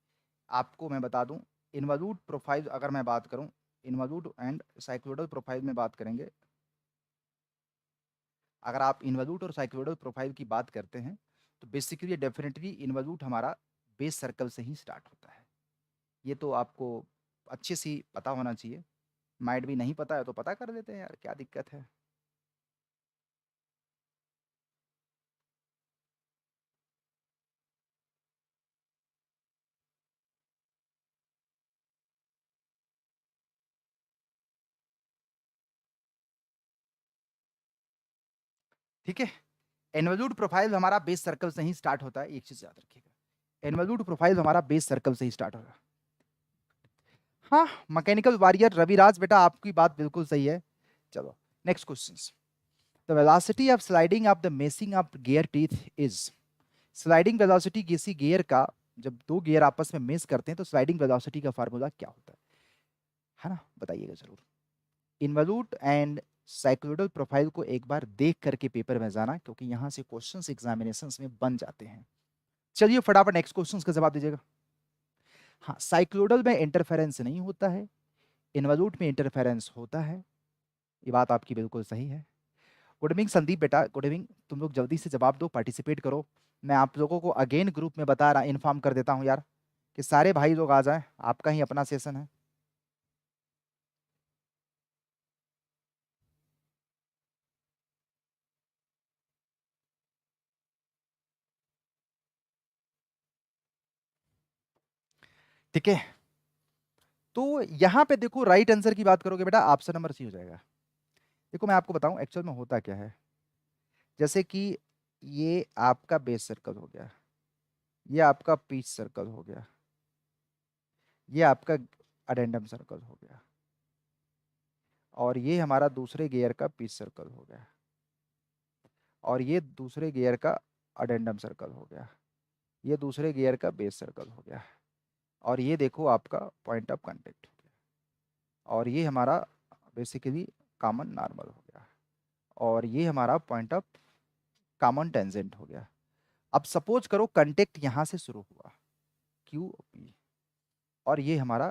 आपको मैं बता दूं, इन्वॉल्यूट प्रोफाइल अगर मैं बात करूं, इन्वॉल्यूट एंड साइक्लोइडल प्रोफाइल में बात करेंगे। अगर आप इन्वॉल्यूट और साइक्लोइडल प्रोफाइल की बात करते हैं, तो बेसिकली डेफिनेटली इन्वॉल्यूट हमारा बेस सर्कल से ही स्टार्ट होता है। ये तो आपको अच्छे से पता होना चाहिए, माइट भी नहीं पता है तो पता कर देते हैं यार, क्या दिक्कत है। ठीक है, इन्वॉल्यूट प्रोफाइल हमारा बेस सर्कल से ही स्टार्ट होता है, एक चीज याद रखिएगा, इन्वॉल्यूट प्रोफाइल हमारा बेस सर्कल से ही स्टार्ट होगा। हाँ, मैकेनिकल वॉरियर रविराज बेटा आपकी बात बिल्कुल सही है। चलो next question, the velocity of sliding of the meshing of gear teeth is, sliding velocity किसी गियर का, जब दो गियर आपस में मेस करते हैं तो स्लाइडिंग वेलोसिटी का फार्मूला क्या होता है ना, बताइएगा जरूर। इन्वॉल्यूट एंड साइक्लोइडल प्रोफाइल को एक बार देख करके पेपर में जाना, क्योंकि यहां से क्वेश्चंस एग्जामिनेशंस में बन जाते हैं। चलिए फटाफट नेक्स्ट क्वेश्चंस का जवाब दीजिएगा। हाँ, साइक्लोइडल में इंटरफेरेंस नहीं होता है, इन्वॉल्यूट में इंटरफेरेंस होता है, ये बात आपकी बिल्कुल सही है। गुड इवनिंग संदीप बेटा, गुड इवनिंग। तुम लोग जल्दी से जवाब दो, पार्टिसिपेट करो। मैं आप लोगों को अगेन ग्रुप में बता रहा, इन्फॉर्म कर देता हूँ यार, कि सारे भाई लोग आ जाएं, आपका ही अपना सेशन है। ठीक है, तो यहां पे देखो राइट आंसर की बात करोगे बेटा, ऑप्शन नंबर सी हो जाएगा। देखो मैं आपको बताऊं एक्चुअल में होता क्या है, जैसे कि ये आपका बेस सर्कल हो गया, ये आपका पीच सर्कल हो गया, ये आपका अडेंडम सर्कल हो गया, और ये हमारा दूसरे गियर का पीच सर्कल हो गया, और ये दूसरे गियर का अडेंडम सर्कल हो गया, ये दूसरे गियर का बेस सर्कल हो गया, और ये देखो आपका पॉइंट ऑफ कांटेक्ट हो गया, और ये हमारा बेसिकली कॉमन नॉर्मल हो गया, और ये हमारा पॉइंट ऑफ कॉमन टेंजेंट हो गया। अब सपोज करो कांटेक्ट यहां से शुरू हुआ, क्यू पी, और ये हमारा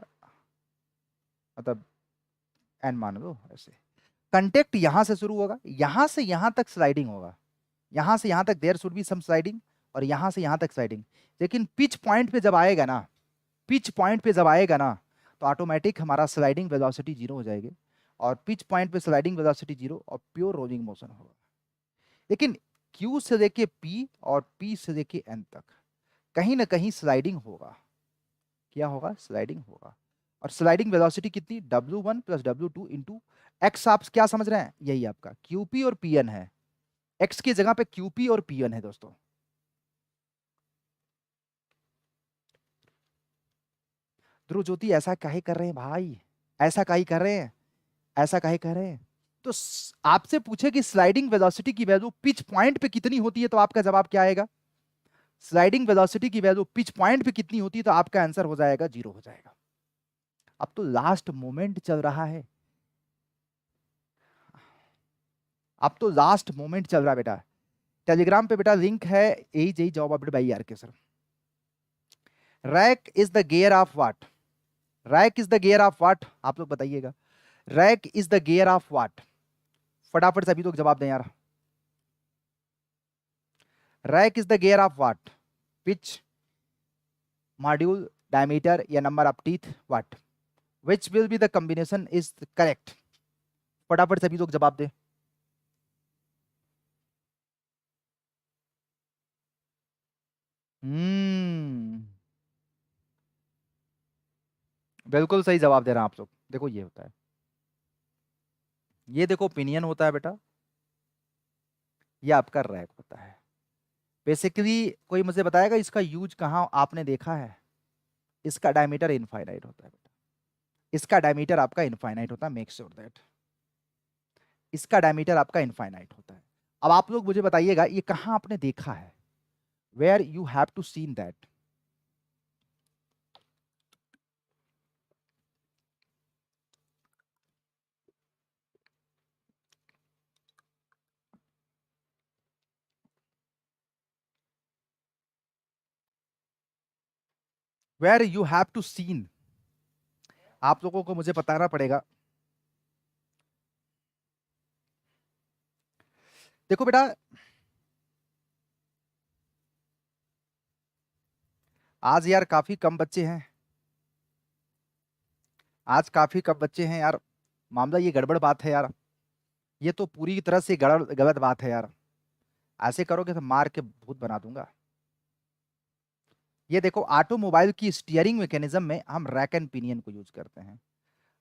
मतलब एन मान लो ऐसे, कांटेक्ट यहां से शुरू होगा, यहां से यहां तक स्लाइडिंग होगा, यहां से यहां तक there should be some sliding, और यहां से यहां तक स्लाइडिंग। लेकिन पिच पॉइंट पे जब आएगा ना, पिच पॉइंट पे जब आएगा ना, तो ऑटोमेटिक हमारा स्लाइडिंग वेलोसिटी जीरो हो जाएगी, और पिच पॉइंट पे स्लाइडिंग वेलोसिटी जीरो और प्योर रोलिंग मोशन होगा। लेकिन क्यू से लेके पी और पी से लेके एन तक कहीं ना कहीं स्लाइडिंग होगा। क्या होगा? स्लाइडिंग होगा। और स्लाइडिंग वेलोसिटी कितनी? W1 plus W2 into x. आप क्या समझ रहे हैं? यही आपका QP और PN है, एक्स की जगह पे QP और PN है दोस्तों। ध्रुव ज्योति ऐसा काहे कर रहे हैं भाई, ऐसा काहे कर रहे हैं, ऐसा काहे कर रहे हैं? तो आपसे पूछे कि स्लाइडिंग वेलोसिटी की वैल्यू पिच पॉइंट पे कितनी होती है, तो आपका जवाब क्या आएगा? स्लाइडिंग वेलोसिटी की वैल्यू पिच पॉइंट पे कितनी होती है, तो आपका आंसर हो जाएगा जीरो हो जाएगा। अब तो लास्ट मोमेंट चल रहा है, अब तो लास्ट मोमेंट चल रहा है बेटा। टेलीग्राम पे बेटा लिंक है, यही जॉब अपडेट भाई यार के sir. Rack is the gear of what? Rack is the gear of what? आप लोग बताइएगा, rack is the gear of what? फटाफट से अभी लोग जवाब दें यार। Rack is the gear of what? Pitch, module, diameter या number of teeth? What? Which will be the combination is correct? फटाफट से अभी लोग जवाब दें। हम्म, बिल्कुल सही जवाब दे रहे हैं आप लोग। देखो ये होता है, ये देखो ओपिनियन होता है बेटा, ये आपका रैक होता है। बेसिकली कोई मुझे बताएगा इसका यूज कहाँ आपने देखा है? इसका डायमीटर इनफाइनाइट होता है बेटा, इसका डायमीटर आपका इनफाइनाइट होता है, मेक श्योर दैट इसका डायमीटर आपका इनफाइनाइट होता है। अब आप लोग मुझे बताइएगा ये कहाँ आपने देखा है, where you have to seen that? Where you have to seen, आप लोगों को मुझे बताना पड़ेगा। देखो बेटा, आज यार काफी कम बच्चे हैं, आज काफी कम बच्चे हैं यार, मामला ये गड़बड़ बात है यार, ये तो पूरी तरह से गलत बात है यार। ऐसे करोगे तो मार के भूत बना दूंगा। ये देखो ऑटोमोबाइल की स्टीयरिंग मैकेनिज्म में हम रैक एंड पिनियन को यूज करते हैं,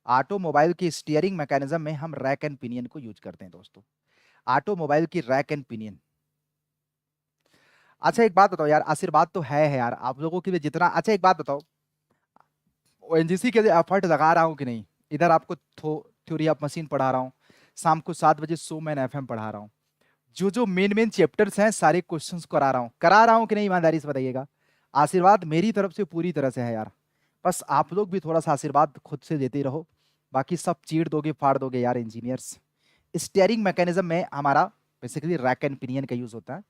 ऑटोमोबाइल की स्टीयरिंग मैकेनिज्म में हम रैक एंड पिनियन को यूज करते हैं दोस्तों, ऑटोमोबाइल की रैक एंड पिनियन। अच्छा एक बात बताओ यार, आशीर्वाद तो है यार आप लोगों के लिए जितना। अच्छा एक बात बताओ, ONGC के लिए एफर्ट लगा रहा हूँ कि नहीं? इधर आपको थ्योरी ऑफ मशीन पढ़ा रहा हूँ, शाम को 7 बजे सो मैन FM पढ़ा रहा हूँ, जो जो मेन मेन चैप्टर्स हैं सारे क्वेश्चंस करा रहा हूँ कि नहीं? ईमानदारी से बताइएगा। आशीर्वाद मेरी तरफ से पूरी तरह से है यार, बस आप लोग भी थोड़ा सा आशीर्वाद खुद से देते रहो, बाकी सब चीड़ दोगे फाड़ दोगे यार इंजीनियर्स। स्टीयरिंग मैकेनिज्म में हमारा बेसिकली रैक एंड पिनियन का यूज होता है।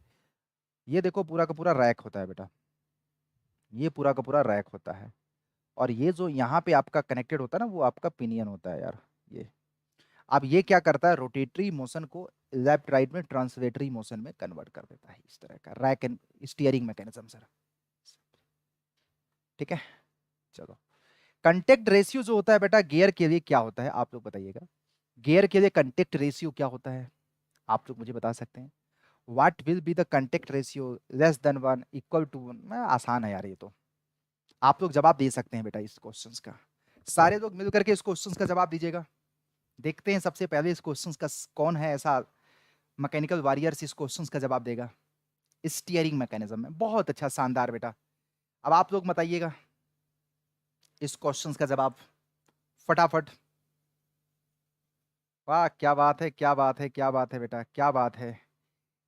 ये देखो पूरा का पूरा रैक होता है बेटा, ये पूरा का पूरा रैक होता है, और ये जो यहाँ पे आपका कनेक्टेड होता है ना, वो आपका पिनियन होता है यार। ये अब ये क्या करता है, रोटेटरी मोशन को लेफ्ट राइट में ट्रांसलेटरी मोशन में कन्वर्ट कर देता है, इस तरह का rack and steering mechanism sir. ठीक है, चलो। कंटेक्ट रेशियो जो होता है बेटा गियर के लिए क्या होता है, आप लोग बताइएगा। गियर के लिए कंटेक्ट रेशियो क्या होता है, आप लोग मुझे बता सकते हैं? What will be the contact ratio less than 1 equal to 1? मैं आसान है यार ये तो, आप लोग जवाब दे सकते हैं बेटा इस क्वेश्चंस का। सारे लोग मिल करके इस क्वेश्चंस का जवाब दीजिएगा। देखते हैं सबसे पहले इस क्वेश्चंस का कौन है ऐसा मैकेनिकल वॉरियर्स इस क्वेश्चंस का जवाब देगा। स्टीयरिंग मैकेनिज्म में बहुत अच्छा, शानदार बेटा। अब आप लोग बताइएगा इस क्वेश्चंस का जवाब फटाफट। वाह, क्या बात है, क्या बात है, क्या बात है बेटा, क्या बात है।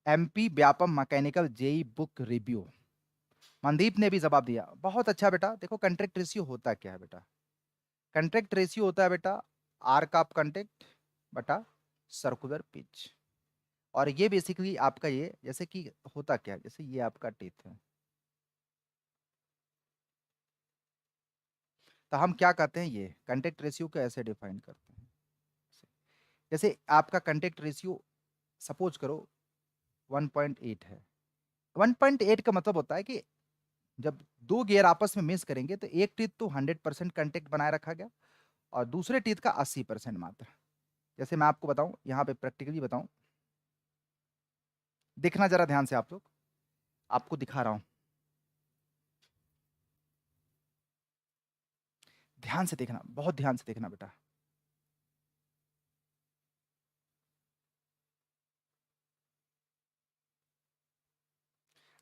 MP Vyapam mechanical JE book review, Mandeep ने भी जवाब दिया। बहुत अच्छा बेटा। देखो कंट्रैक्ट रेशियो होता क्या है बेटा? कंट्रैक्ट रेशियो होता है बेटा आर्क ऑफ कंट्रैक्ट बटा सर्कुलर पिच। और ये बेसिकली आपका ये जैसे कि होता क्या है, जैसे ये आपका टीथ है, तो हम क्या कहते हैं, ये कंटेक्ट रेशियो को ऐसे डिफाइन करते हैं। जैसे आपका कंटेक्ट रेशियो सपोज करो 1.8 है। 1.8 का मतलब होता है कि जब दो गियर आपस में मिस करेंगे तो एक टीथ तो 100% कंटेक्ट बनाए रखा गया और दूसरे टीथ का 80% मात्र। जैसे मैं आपको बताऊं, यहाँ पे प्रैक्टिकली बताऊं, देखना जरा ध्यान से आप लोग, आपको दिखा रहा हूं, ध्यान से देखना, बहुत ध्यान से देखना बेटा।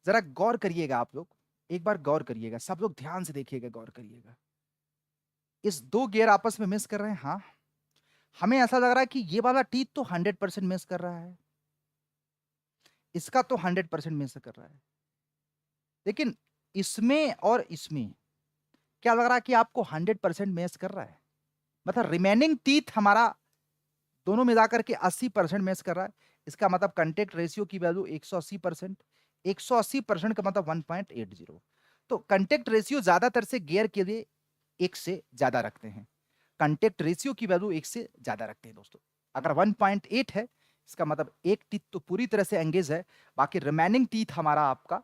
जरा गौर करिएगा आप लोग, एक बार गौर करिएगा, सब लोग ध्यान से देखिएगा, गौर करिएगा। इस दो गियर आपस में मिस कर रहे हैं, हाँ। हमें ऐसा लग रहा है कि ये वाला टीथ तो 100% मिस कर रहा है, इसका तो 100% मिस कर रहा है, लेकिन इसमें और इसमें क्या लग रहा है कि आपको 100% मिस कर रहा है। मतलब रिमेनिंग टीथ हमारा दोनों मिलाकर के 80% मिस कर रहा है। इसका मतलब कंटेक्ट रेशियो की वैल्यू 180%। 180% का मतलब 1.80। तो कंटेक्ट रेशियो ज्यादातर से गियर के लिए एक से ज्यादा रखते हैं। कंटेक्ट रेशियो की वैल्यू एक से ज्यादा रखते हैं दोस्तों। अगर 1.8 है, इसका मतलब एक टीथ तो पूरी तरह से एंगेज है, बाकी रिमेनिंग टीथ हमारा आपका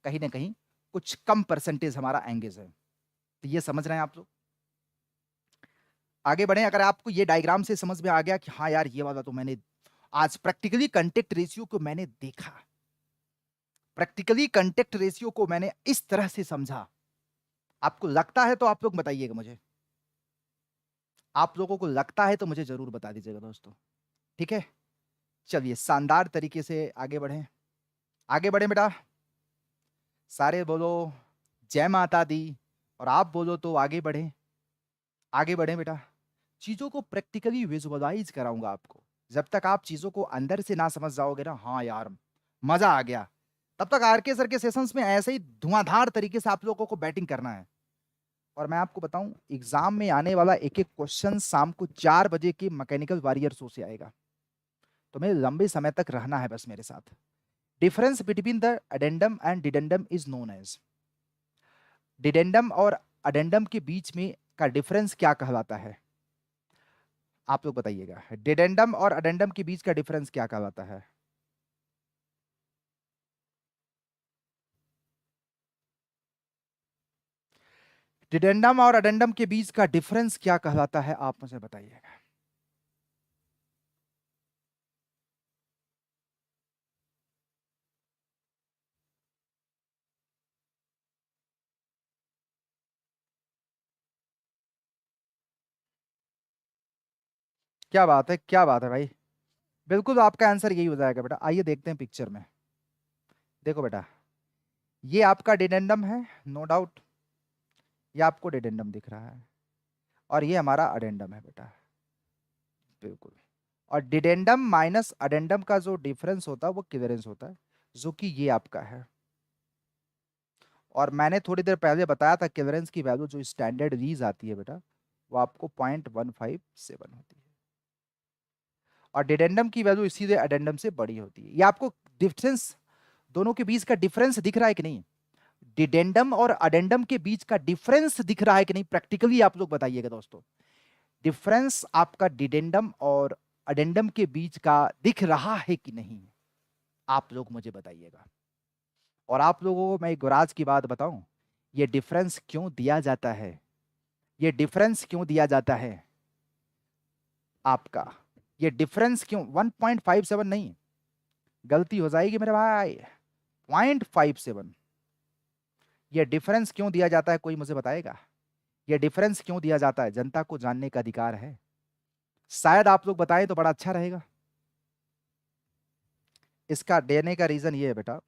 कहीं ना कहीं कुछ कम परसेंटेज हमारा एंगेज है। तो ये समझ रहे हैं आप लोग? आगे बढ़े। अगर आपको ये डायग्राम से समझ में आ गया कि हाँ यार ये वाला तो मैंने आज प्रैक्टिकली कंटेक्ट रेशियो को मैंने देखा, प्रैक्टिकली कंटेक्ट रेशियो को मैंने इस तरह से समझा, आपको लगता है तो आप लोग बताइएगा मुझे। आप लोगों को लगता है तो मुझे जरूर बता दीजिएगा दोस्तों, ठीक है? चलिए शानदार तरीके से आगे बढ़े, आगे बढ़े बेटा। सारे बोलो जय माता दी, और आप बोलो तो आगे बढ़े, आगे बढ़े बेटा। चीजों को प्रैक्टिकली विजुअलाइज कराऊंगा आपको। जब तक आप चीजों को अंदर से ना समझ जाओगे ना, हाँ यार मजा आ गया, तब तक आरके सर के सेशंस में ऐसे ही धुआंधार तरीके से आप लोगों को बैटिंग करना है। और मैं आपको बताऊं, एग्जाम में आने वाला एक एक क्वेश्चन शाम को 4 बजे के मैकेनिकल वॉरियर शो से आएगा। तो मैं लंबे समय तक रहना है बस मेरे साथ। Difference between the addendum and dedendum is known as. Dedendum और अडेंडम के बीच में का डिफरेंस क्या कहलाता है? आप लोग बताइएगा, डिडेंडम और अडेंडम के बीच का डिफरेंस क्या कहलाता है? डिडेंडम और अडेंडम के बीच का डिफरेंस क्या कहलाता है, आप मुझे बताइएगा। क्या बात है, क्या बात है भाई, बिल्कुल आपका आंसर यही हो जाएगा बेटा। आइए देखते हैं पिक्चर में। देखो बेटा, ये आपका डिडेंडम है, नो डाउट, ये आपको डिडेंडम दिख रहा है, और ये हमारा अडेंडम है बेटा, बिल्कुल। और डिडेंडम माइनस अडेंडम का जो डिफरेंस होता है वो क्लियरेंस होता है, जो कि ये आपका है। और मैंने थोड़ी देर पहले बताया था क्लियरेंस की वैल्यू जो स्टैंडर्ड रीज आती है बेटा, वो आपको 0.157 होती है, और डिडेंडम की वैल्यू इसीलिए अडेंडम से बड़ी होती है। ये आपको डिफरेंस, दोनों के बीच का डिफरेंस दिख रहा है कि नहीं? डिडेंडम और अडेंडम के बीच का डिफरेंस दिख रहा है कि नहीं? प्रैक्टिकली आप लोग बताइएगा दोस्तों, डिफरेंस आपका डिडेंडम और अडेंडम के बीच का दिख रहा है कि नहीं? आप लोग मुझे बताइएगा। और आप लोगों को मैं एक गुराज की बात बताऊं, ये डिफरेंस क्यों दिया जाता है? ये डिफरेंस क्यों दिया जाता है आपका? ये डिफरेंस क्यों 1.57 नहीं, गलती हो जाएगी मेरे भाई, 0.57। ये डिफरेंस क्यों दिया जाता है, कोई मुझे बताएगा? ये डिफरेंस क्यों दिया जाता है? जनता को जानने का अधिकार है। शायद आप लोग बताएं तो बड़ा अच्छा रहेगा। इसका देने का रीजन ये है बेटा,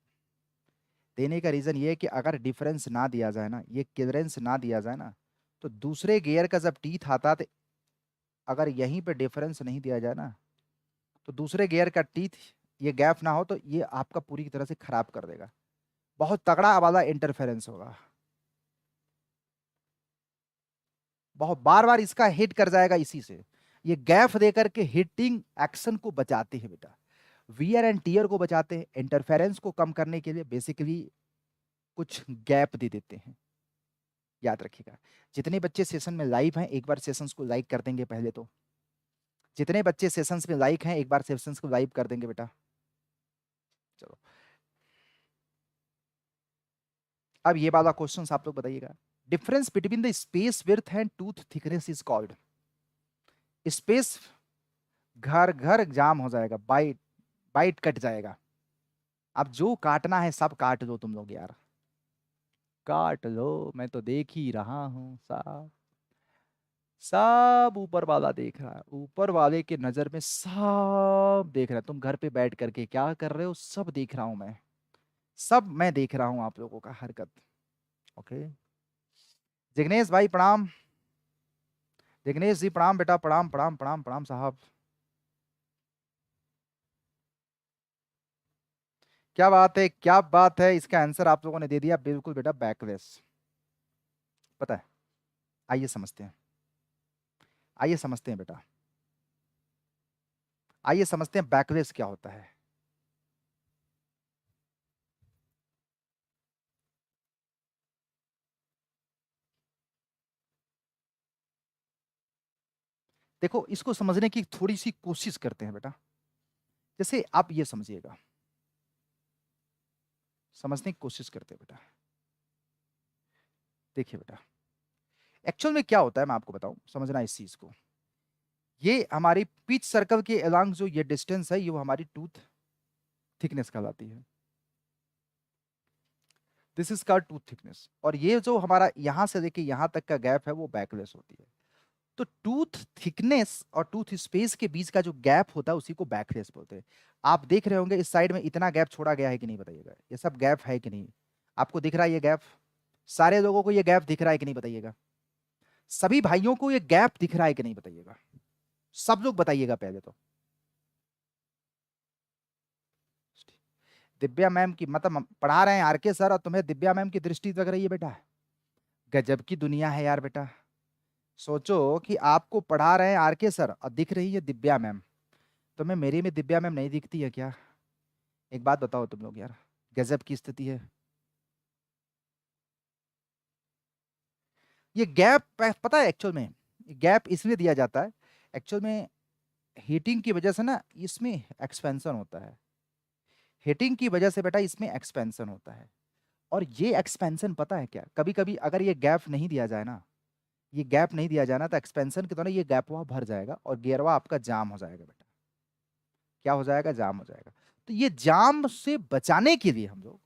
देने का रीजन ये है कि अगर डिफरेंस ना दिया जाए ना, ये क्लियरेंस ना दिया जाए ना, तो दूसरे गियर का जब टीथ आता तो अगर यहीं पे डिफरेंस नहीं दिया जाए ना, तो दूसरे गियर का टीथ ये गैप ना हो तो ये आपका पूरी तरह से खराब कर देगा। बहुत तगड़ा वाला इंटरफेरेंस होगा, बहुत बार बार इसका हिट कर जाएगा। इसी से ये गैप दे करके हिटिंग एक्शन को बचाते हैं बेटा, वियर एंड टीयर को बचाते हैं, इंटरफेरेंस को कम करने के लिए बेसिकली कुछ गैप दे देते हैं। याद रखिएगा। जितने बच्चे सेशन में लाइव हैं एक बार सेशंस को लाइक कर देंगे पहले तो। जितने बच्चे सेशंस में लाइक हैं एक बार सेशंस को लाइव कर देंगे बेटा। चलो अब ये वाला क्वेश्चन आप लोग बताइएगा। Difference between the space width and tooth thickness is called. Space घर घर जाम हो जाएगा, बाइट बाइट कट जाएगा। अब जो काटना है सब काट लो तुम लोग यार, काट लो, मैं तो देख ही रहा हूं सब। सब ऊपर वाला देख रहा है, ऊपर वाले के नजर में सब देख रहा है। तुम घर पे बैठ करके क्या कर रहे हो, सब देख रहा हूं मैं, सब मैं देख रहा हूं आप लोगों का हरकत। ओके जिग्नेश भाई प्रणाम, जिग्नेश जी प्रणाम बेटा, प्रणाम प्रणाम प्रणाम प्रणाम साहब। क्या बात है, क्या बात है, इसका आंसर आप लोगों ने दे दिया बिल्कुल बेटा, बैकलेस। पता है, आइए समझते हैं, आइए समझते हैं बेटा, आइए समझते हैं बैकलेस क्या होता है। देखो इसको समझने की थोड़ी सी कोशिश करते हैं बेटा। जैसे आप ये समझिएगा, समझने की कोशिश करते हैं बेटा। देखिए बेटा, एक्चुअल में क्या होता है मैं आपको बताऊं, समझना इस चीज को। ये हमारी पिच सर्कल के अलोंग जो ये डिस्टेंस है, ये वो हमारी टूथ थिकनेस कहलाती है। दिस इज का टूथ थिकनेस, और ये जो हमारा यहां से लेके यहां तक का गैप है वो बैकलेस होती है। तो टूथ थिकनेस और टूथ स्पेस के बीच का जो गैप होता है उसी को बैकलेस बोलते हैं। आप देख रहे होंगे इस साइड में इतना गैप छोड़ा गया है कि नहीं, बताइएगा। ये सब गैप है कि नहीं, आपको दिख रहा है ये गैप? सारे लोगों को ये गैप दिख रहा है कि नहीं, बताइएगा। सभी भाइयों को ये गैप दिख रहा है कि नहीं, बताइएगा। सब लोग बताइएगा पहले तो। दिव्या मैम की मतलब हम पढ़ा रहे हैं आरके सर और तुम्हें दिव्या मैम की दृष्टि लग रही है बेटा। गजब की दुनिया है यार बेटा। सोचो कि आपको पढ़ा रहे हैं आरके सर और दिख रही है दिव्या मैम। तुम्हें मेरी में दिव्या मैम नहीं दिखती है क्या? एक बात बताओ तुम लोग यार, गजब की स्थिति है। ये गैप पता है एक्चुअल में, गैप इसलिए दिया जाता है एक्चुअल में, हीटिंग की वजह से ना इसमें एक्सपेंशन होता है। हीटिंग की वजह से बेटा इसमें एक्सपेंशन होता है। और ये एक्सपेंशन पता है क्या, कभी कभी अगर ये गैप नहीं दिया जाए ना, ये गैप नहीं दिया जाना तो एक्सपेंशन के दौरान ये गैप वहां भर जाएगा और गियरवा आपका जाम हो जाएगा बेटा। क्या हो जाएगा? जाम हो जाएगा। तो ये जाम से बचाने के लिए हम लोग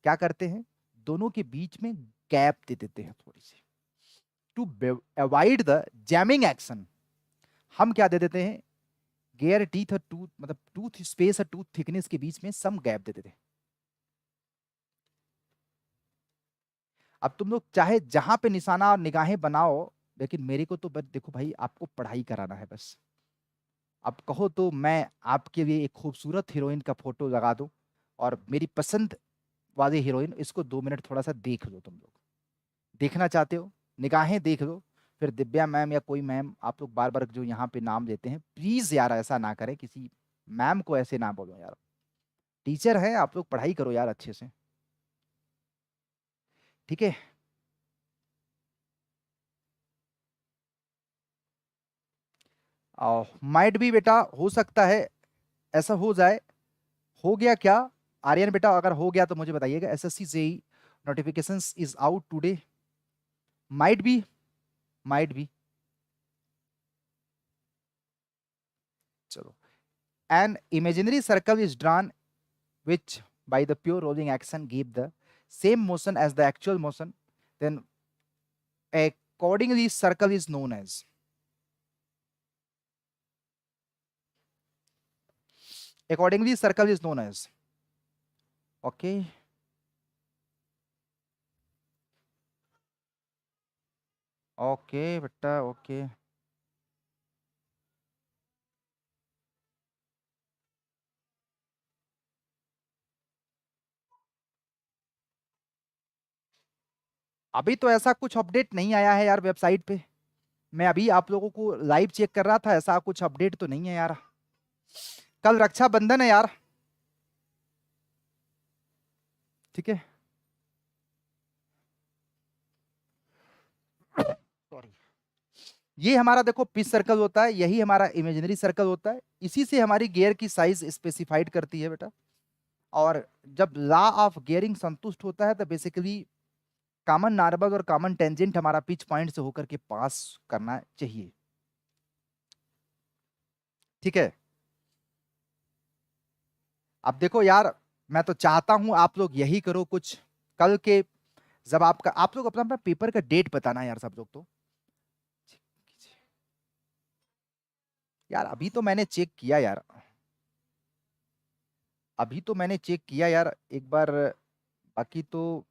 क्या करते हैं, दोनों के बीच में गैप दे देते हैं थोड़ी सी, to avoid the jamming action. हम क्या दे देते हैं, गियर टीथ और टूथ मतलब टूथ स्पेस और टूथ थिकनेस के बीच में सम गैप दे देते हैं। अब तुम लोग चाहे जहां पे निशाना और निगाहें बनाओ, लेकिन मेरे को तो बस देखो भाई, आपको पढ़ाई कराना है बस। अब कहो तो मैं आपके लिए एक खूबसूरत हीरोइन का फोटो लगा दूं और मेरी पसंद वाली हीरोइन, इसको 2 मिनट थोड़ा सा देख लो तुम लोग। देखना चाहते हो, निगाहें देख लो। फिर दिव्या मैम या कोई मैम, आप लोग बार बार जो यहाँ पे नाम लेते हैं, प्लीज यार ऐसा ना करें, किसी मैम को ऐसे ना बोलो यार। टीचर है आप लोग, पढ़ाई करो यार अच्छे से, ठीक है। माइट भी बेटा हो सकता है ऐसा हो जाए। हो गया क्या आर्यन बेटा? अगर हो गया तो मुझे बताइएगा। SSC JE notifications is out today. Might be, might be. चलो, an imaginary circle is drawn which by the pure rolling action give the same motion as the actual motion, then accordingly circle is known as, accordingly circle is known as, okay. Okay बेटा okay. अभी तो ऐसा कुछ update नहीं आया है यार website पे। मैं अभी आप लोगों को लाइव चेक कर रहा था, ऐसा कुछ अपडेट तो नहीं है यार। कल रक्षाबंधन है यार, ठीक है। सॉरी। ये हमारा देखो पिच सर्कल होता है, यही हमारा इमेजिनरी सर्कल होता है, इसी से हमारी गियर की साइज स्पेसिफाइड करती है बेटा। और जब लॉ ऑफ गियरिंग संतुष्ट होता है तो बेसिकली कॉमन नार्मल और कॉमन टेंजेंट हमारा पिच पॉइंट से होकर के पास करना चाहिए, ठीक है। अब देखो यार, मैं तो चाहता हूं आप लोग यही करो कुछ कल के, जब आपका आप लोग अपना अपना पेपर का डेट बताना यार सब लोग। तो यार अभी तो मैंने चेक किया यार, अभी तो मैंने चेक किया यार एक बार, बाकी तो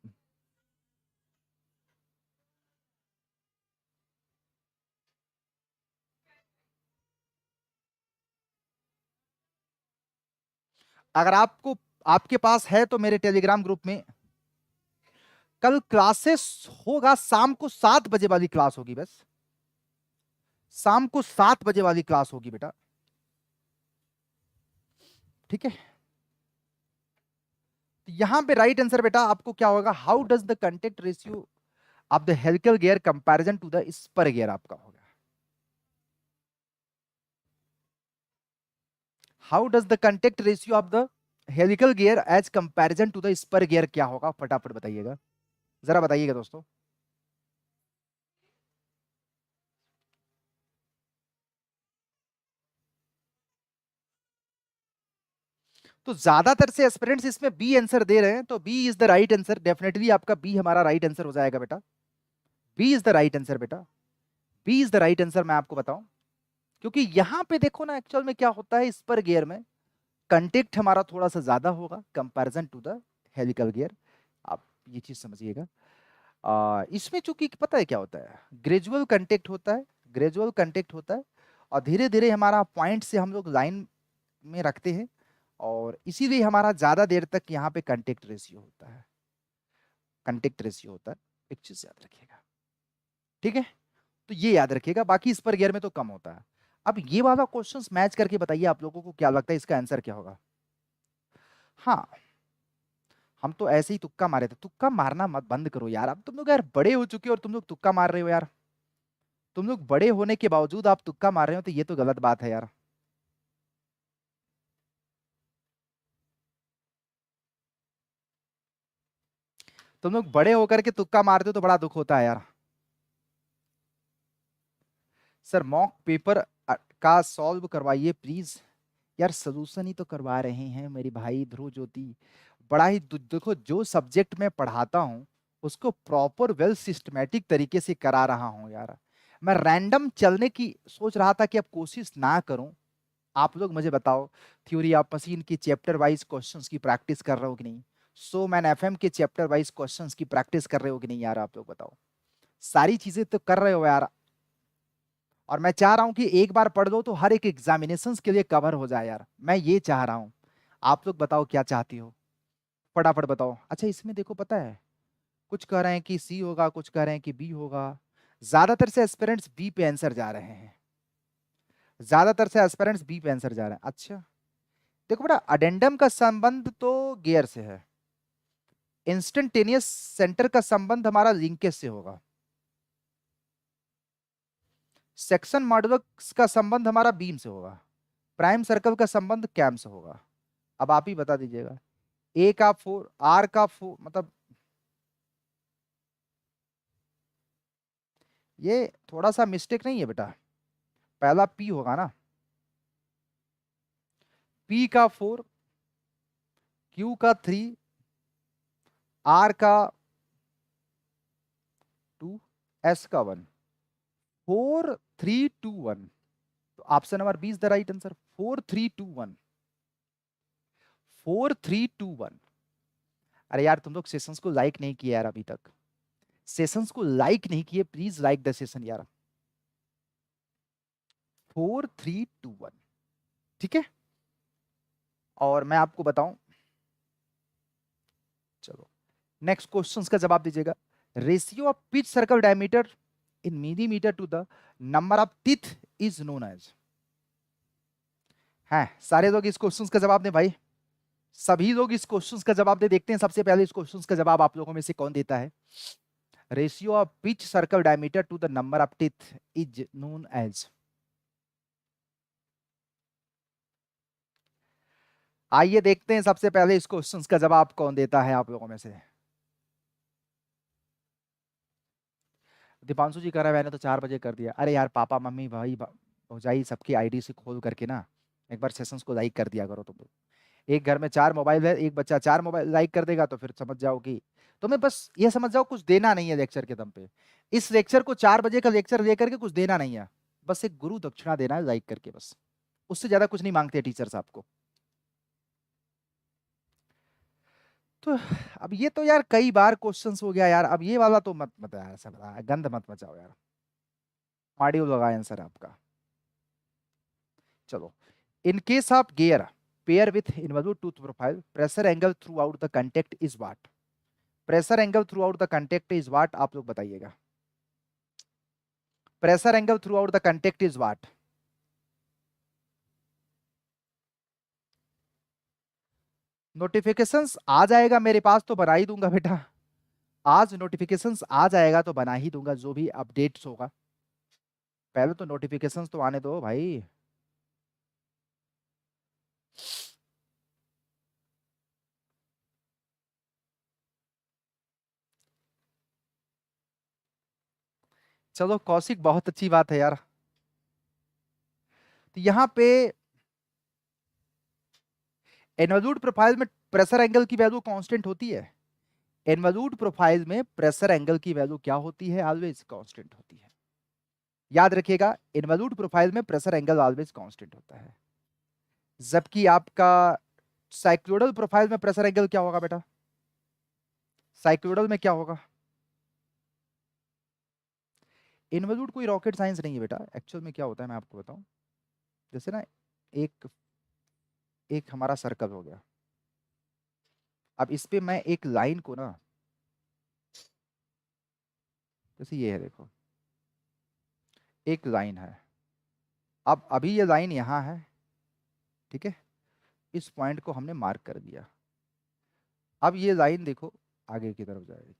अगर आपको आपके पास है तो मेरे टेलीग्राम ग्रुप में कल क्लासेस होगा, शाम को 7 बजे वाली क्लास होगी, बस शाम को 7 बजे वाली क्लास होगी बेटा, ठीक है। तो यहां पे राइट आंसर बेटा आपको क्या होगा, how does the contact ratio of the helical gear comparison to the spur gear आपका होगा। How does the contact ratio of the helical gear as comparison to the spur gear क्या होगा, फटाफट बताइएगा, जरा बताइएगा दोस्तों। तो ज्यादातर से एस्पिरेंट्स इसमें बी आंसर दे रहे हैं, तो B is the right answer, definitely आपका बी हमारा राइट आंसर हो जाएगा बेटा। B is the right answer बेटा, B is the right answer. मैं आपको बताऊं, क्योंकि यहां पे देखो ना एक्चुअल में क्या होता है, स्पर गियर में कंटेक्ट हमारा थोड़ा सा ज्यादा होगा comparison to the helical gear, आप ये चीज समझिएगा। इसमें चूंकि पता है क्या होता है, ग्रेजुअल कंटेक्ट होता है, ग्रेजुअल कंटेक्ट होता है, और धीरे धीरे हमारा पॉइंट से हम लोग लाइन में रखते हैं, और इसीलिए हमारा ज्यादा देर तक यहाँ पे कंटेक्ट रेशियो होता है, कंटेक्ट रेशियो होता है। एक चीज याद रखिएगा, ठीक है। तो ये याद रखिएगा, बाकी इस पर गियर में तो कम होता है। अब ये वाला क्वेश्चंस मैच करके बताइए आप लोगों को क्या लगता है इसका आंसर क्या होगा। हाँ, हम तो ऐसे ही तुक्का मारे थे, तुक्का मारना मत बंद करो यार, अब तुम लोग यार बड़े हो चुके हो और तुम लोग तुक्का मार रहे हो यार। तुम लोग बड़े होने के बावजूद आप तुक्का मार रहे हो, तो ये तो गलत बात है यार। तुम लोग बड़े होकर के तुक्का मारते हो तो बड़ा दुख होता है यार। सर मॉक पेपर का सॉल्व करवाइए प्लीज। यार सोल्यूशन ही तो करवा रहे हैं मेरी भाई ध्रुव ज्योति, बड़ा ही देखो जो सब्जेक्ट मैं पढ़ाता हूँ उसको प्रॉपर वेल सिस्टमेटिक तरीके से करा रहा हूँ यार। मैं रैंडम चलने की सोच रहा था कि अब कोशिश ना करूं। आप लोग मुझे बताओ, थ्योरी ऑफ मशीन की चैप्टर वाइज क्वेश्चंस की प्रैक्टिस कर रहे हो कि नहीं, सो मैन एफएम के चैप्टर वाइज क्वेश्चंस की प्रैक्टिस कर रहे हो कि नहीं यार, आप लोग बताओ। सारी चीजें तो कर रहे हो यार, और मैं चाह रहा हूं कि एक बार पढ़ लो तो हर एक एग्जामिनेशंस के लिए कवर हो जाए यार, मैं ये चाह रहा हूं। आप लोग बताओ क्या चाहती हो, फटाफट बताओ। अच्छा इसमें देखो पता है, कुछ कह रहे हैं कि सी होगा, कुछ कह रहे हैं कि बी होगा। ज्यादातर से एस्पिरेंट्स बी पे आंसर जा रहे हैं, ज्यादातर से एस्पिरेंट्स बी पे आंसर जा रहे हैं। अच्छा देखो बेटा, अडेंडम का संबंध तो गियर से है, इंस्टेंटेनियस सेंटर का संबंध हमारा लिंकेज से होगा, सेक्शन मॉडुलस का संबंध हमारा बीम से होगा, प्राइम सर्कल का संबंध कैम से होगा। अब आप ही बता दीजिएगा, ए का 4, आर का 4, मतलब ये थोड़ा सा मिस्टेक नहीं है बेटा, पहला पी होगा ना, पी का 4, क्यू का 3, R का 2, S का 1, 4 3 2 1। तो option number 20 the right answer, 4 3 2 1, 4 3 2 1। अरे यार तुम लोग सेशंस को लाइक नहीं किया यार अभी तक, सेशंस को लाइक नहीं किए, प्लीज लाइक द सेशन यार। 4 3 2 1, ठीक है। और मैं आपको बताऊं, चलो नेक्स्ट क्वेश्चंस का जवाब दीजिएगा। Ratio of pitch circle diameter in millimetre to the number of teeth is known as. है सारे लोग इस क्वेश्चंस का जवाब दें भाई, सभी लोग इस क्वेश्चंस का जवाब दे। देखते हैं सबसे पहले इस क्वेश्चंस का जवाब आप लोगों में से कौन देता है। Ratio of pitch circle diameter to the number of teeth is known as. आइए देखते हैं सबसे पहले इस क्वेश्चंस का जवाब कौन देता है आप लोगों में से। दीपांशु जी कह रहा है मैंने तो 4 बजे कर दिया। अरे यार पापा मम्मी भाई भौजाई सबकी आईडी से खोल करके ना एक बार सेशंस को लाइक कर दिया करो तुम लोग। एक घर में 4 मोबाइल है, एक बच्चा 4 मोबाइल लाइक कर देगा तो फिर समझ जाओ कि तुम्हें बस ये समझ जाओ कुछ देना नहीं है लेक्चर के दम पे। इस लेक्चर को 4 बजे का लेक्चर लेकर के कुछ देना नहीं है, बस एक गुरु दक्षिणा देना है लाइक करके, बस उससे ज्यादा कुछ नहीं मांगते टीचर्स आपको। तो अब ये तो यार कई बार क्वेश्चंस हो गया यार, अब ये वाला तो मत मत यार, सब गंद मत मचाओ यार। मॉड्यूल लगाए आंसर आपका। चलो, in case of gear pair with involute tooth profile pressure angle throughout the contact is what. Pressure angle throughout the contact is what, आप लोग बताइएगा। Pressure angle throughout the contact is what. Notifications आ जाएगा मेरे पास तो बना ही दूंगा बेटा, आज नोटिफिकेशंस आ जाएगा तो बना ही दूंगा जो भी अपडेट्स होगा। पहले तो नोटिफिकेशंस तो आने दो भाई। चलो कौशिक बहुत अच्छी बात है यार। तो यहाँ पे इनवॉल्यूट प्रोफाइल में प्रेशर एंगल की वैल्यू कांस्टेंट होती है। इनवॉल्यूट प्रोफाइल में प्रेशर एंगल की वैल्यू क्या होती है, ऑलवेज कांस्टेंट होती है। याद रखिएगा इनवॉल्यूट प्रोफाइल में प्रेशर एंगल ऑलवेज कांस्टेंट होता है। जबकि आपका साइक्लोइडल प्रोफाइल में प्रेशर एंगल क्या होगा बेटा, साइक्लोइडल में क्या होगा। इनवॉल्यूट कोई रॉकेट साइंस नहीं है बेटा, एक्चुअल में क्या होता है मैं आपको बताऊं। जैसे ना एक एक हमारा सर्कल हो गया, अब इस पे मैं एक लाइन को ना, जैसे ये है देखो, एक लाइन है, अब अभी ये लाइन यहाँ है, ठीक है, इस पॉइंट को हमने मार्क कर दिया। अब ये लाइन देखो आगे की तरफ जाएगी।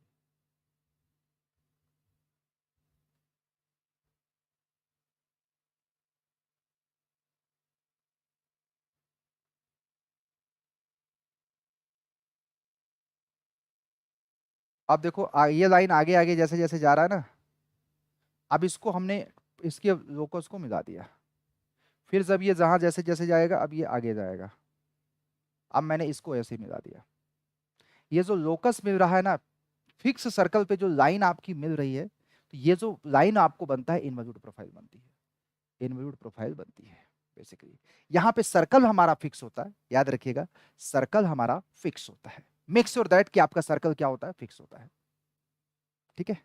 अब देखो ये लाइन आगे आगे जैसे जैसे जा रहा है ना, अब इसको हमने इसके लोकस को मिला दिया। फिर जब ये जहां जैसे जैसे जाएगा अब ये आगे जाएगा, अब मैंने इसको ऐसे मिला दिया। ये जो लोकस मिल रहा है ना, फिक्स सर्कल पे जो लाइन आपकी मिल रही है, तो ये जो लाइन आपको बनता है इनवॉल्यूट प्रोफाइल बनती है, इनवॉल्यूट प्रोफाइल बनती है बेसिकली। यहाँ पे सर्कल हमारा फिक्स होता है, याद रखिएगा सर्कल हमारा फिक्स होता है। मेक श्योर दैट कि आपका सर्कल क्या होता है, फिक्स होता है, ठीक है।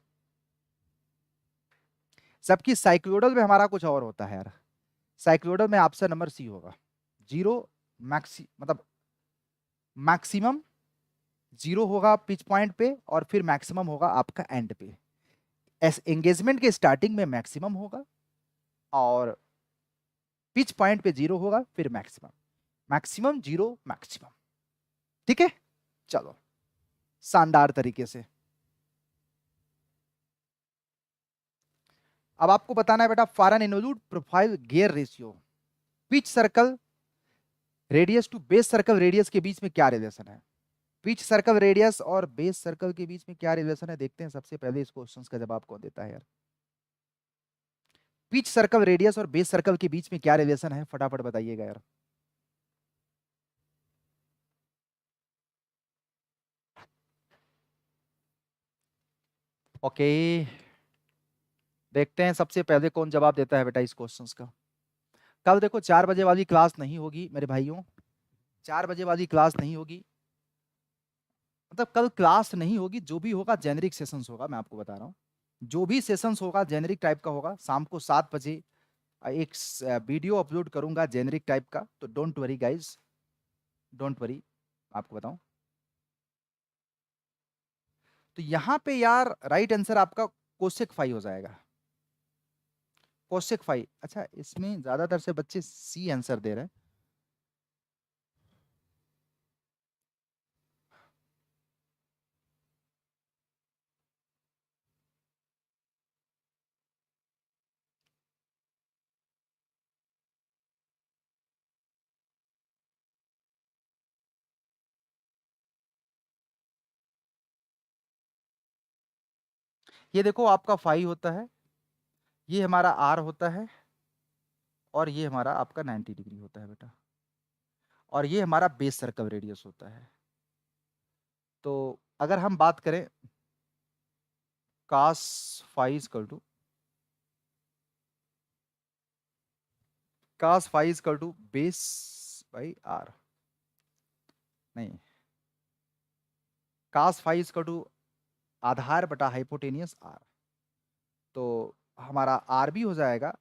जबकि साइक्लोइडल में हमारा कुछ और होता है यार। साइक्लोइडल में ऑप्शन नंबर सी होगा, जीरो मतलब मैक्सिमम जीरो होगा पिच पॉइंट पे और फिर मैक्सिमम होगा आपका एंड पे। एस एंगेजमेंट के स्टार्टिंग में मैक्सिमम होगा और पिच पॉइंट पे जीरो होगा, फिर मैक्सिमम, मैक्सिमम जीरो मैक्सिमम, ठीक है। चलो शानदार तरीके से। अब आपको बताना है बेटा for an involute profile gear ratio pitch circle radius to base circle radius के बीच में क्या रिलेशन है। पिच सर्कल रेडियस और बेस सर्कल के बीच में क्या रिलेशन है, देखते हैं सबसे पहले इस क्वेश्चन का जवाब कौन देता है यार। पिच सर्कल रेडियस और बेस सर्कल के बीच में क्या रिलेशन है, फटाफट बताइएगा यार। ओके, देखते हैं सबसे पहले कौन जवाब देता है बेटा इस क्वेश्चंस का। कल देखो 4 बजे वाली क्लास नहीं होगी मेरे भाइयों, 4 बजे वाली क्लास नहीं होगी। मतलब कल क्लास नहीं होगी, जो भी होगा जेनरिक सेशंस होगा, मैं आपको बता रहा हूँ। जो भी सेशंस होगा जेनरिक टाइप का होगा। शाम को 7 बजे एक वीडियो अपलोड करूंगा जेनरिक टाइप का, तो don't worry guys, don't worry. आपको बताऊं तो यहाँ पे यार राइट आंसर आपका कोसेक फाई हो जाएगा। Cosec phi. अच्छा, इसमें ज्यादातर से बच्चे सी आंसर दे रहे हैं। ये देखो आपका फाई होता है, ये हमारा आर होता है, और ये हमारा आपका 90 डिग्री होता है बेटा, और ये हमारा बेस सर्कल रेडियस होता है। तो अगर हम बात करें cos phi equal to, cos phi equal to base by R, नहीं, कास फाई इक्वल टू आधार बटा हाइपोटेनियस आर। तो हमारा आर भी हो जाएगा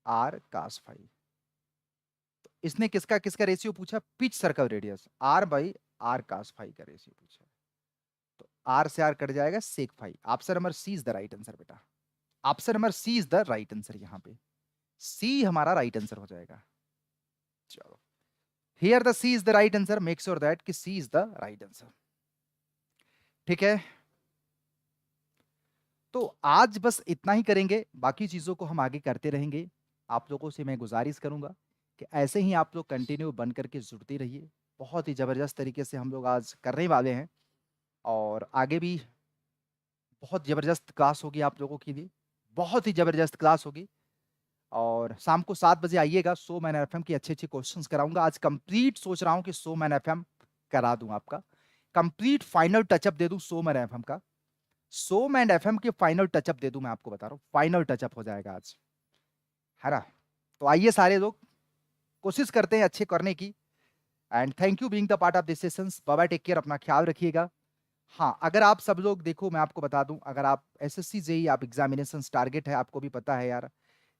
आर कास फाई। तो इसने किसका किसका रेशियो पूछा, pitch circle radius, R by R cos phi का रेशियो पूछा। तो आर से आर कट जाएगा, sec phi. Option number C is the right answer बेटा। Option number C is the right answer. यहाँ पे सी हमारा राइट आंसर हो जाएगा। चलो, here the C is the right answer, make sure that कि C is the right answer. ठीक है, तो आज बस इतना ही करेंगे, बाकी चीजों को हम आगे करते रहेंगे। आप लोगों से मैं गुजारिश करूंगा कि ऐसे ही आप लोग कंटिन्यू बन करके जुड़ते रहिए। बहुत ही जबरदस्त तरीके से हम लोग आज करने वाले हैं, और आगे भी बहुत जबरदस्त क्लास होगी आप लोगों के लिए, बहुत ही जबरदस्त क्लास होगी। और शाम को 7 बजे आइएगा, सो मैन एफएम की अच्छे अच्छे क्वेश्चंस कराऊंगा। आज कंप्लीट सोच रहा हूं कि सो मैन एफएम करा दूं आपका, कंप्लीट फाइनल टचअप दे दूं सो मैन एफएम का। सो मैन एफएम के फाइनल टचअप दे दूं, मैं आपको बता रहा हूं, फाइनल टचअप हो जाएगा आज, है ना। तो आइए सारे लोग, कोशिश करते हैं अच्छे करने की। And thank you being the part of this sessions. Bye bye, take care, अपना ख्याल रखिएगा। हाँ, अगर आप सब लोग देखो, मैं आपको बता दूं, अगर आप एसएससी जेई आप एग्जामिनेशन टारगेट है, आपको भी पता है यार,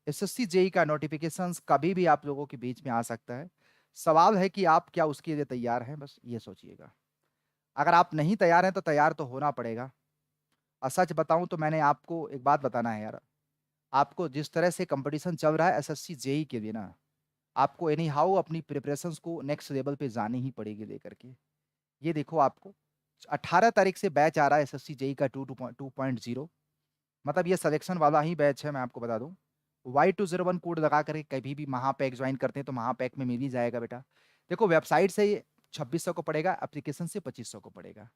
एसएससी जेई का नोटिफिकेशंस कभी भी आप लोगों के बीच में आ सकता है। सवाल है कि आप क्या उसके लिए तैयार हैं, बस ये सोचिएगा। अगर आप नहीं तैयार हैं तो तैयार तो होना पड़ेगा। और सच बताऊं तो मैंने आपको एक बात बताना है यार, आपको जिस तरह से कंपटीशन चल रहा है एसएससी जेई के लिए ना, आपको एनी हाउ अपनी प्रिपरेशंस को नेक्स्ट लेवल पे जानी ही पड़ेगी लेकर के। ये देखो, आपको 18 तारीख से बैच आ रहा है एसएससी जेई का 2.0। मतलब ये सिलेक्शन वाला ही बैच है, मैं आपको बता दूं। Y201 कोड लगा करके कभी भी महापैक ज्वाइन करते हैं तो महापैक में मिल ही जाएगा बेटा। देखो, वेबसाइट से ये 2600 को पड़ेगा, एप्लीकेशन से 2500 को पड़ेगा।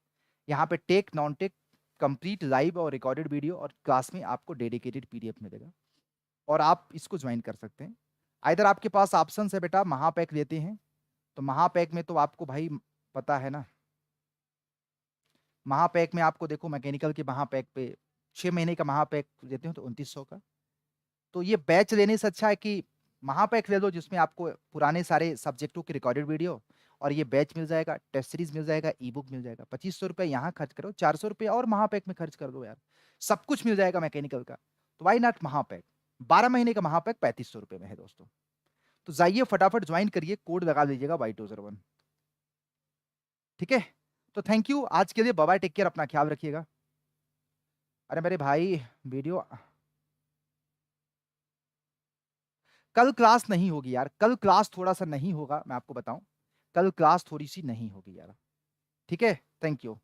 यहाँ पे tech non tech complete live और रिकॉर्डेड वीडियो, और क्लास में आपको डेडिकेटेड पीडीएफ मिलेगा, और आप इसको ज्वाइन कर सकते हैं। इधर आपके पास ऑप्शन है बेटा, महापैक लेते हैं तो महापैक में तो आपको भाई पता है ना, महापैक में आपको देखो मैकेनिकल के महापैक पे 6 महीने का महापैक देते हो तो 2900 का। तो ये बैच लेने से अच्छा है कि महापैक ले लो, जिसमें आपको पुराने सारे सब्जेक्टों की रिकॉर्डेड वीडियो और ये बैच मिल जाएगा, टेस्ट सीरीज मिल जाएगा, ई बुक मिल जाएगा। 2500 रुपये यहाँ खर्च करो, 400 रुपये और महापैक में खर्च कर दो यार, सब कुछ मिल जाएगा मैकेनिकल का। तो वाई नॉट महापैक। 12 महीने का महापैक 3500 रुपये में है दोस्तों। तो जाइए फटाफट ज्वाइन करिए, कोड लगा लीजिएगा Y201। ठीक है, तो थैंक यू आज के लिए, बाय बाय, टेक केयर, अपना ख्याल रखिएगा। अरे मेरे भाई, वीडियो कल क्लास नहीं होगी यार, कल क्लास थोड़ा सा नहीं होगा, मैं आपको बताऊं, कल क्लास थोड़ी सी नहीं होगी यार। ठीक है, थैंक यू।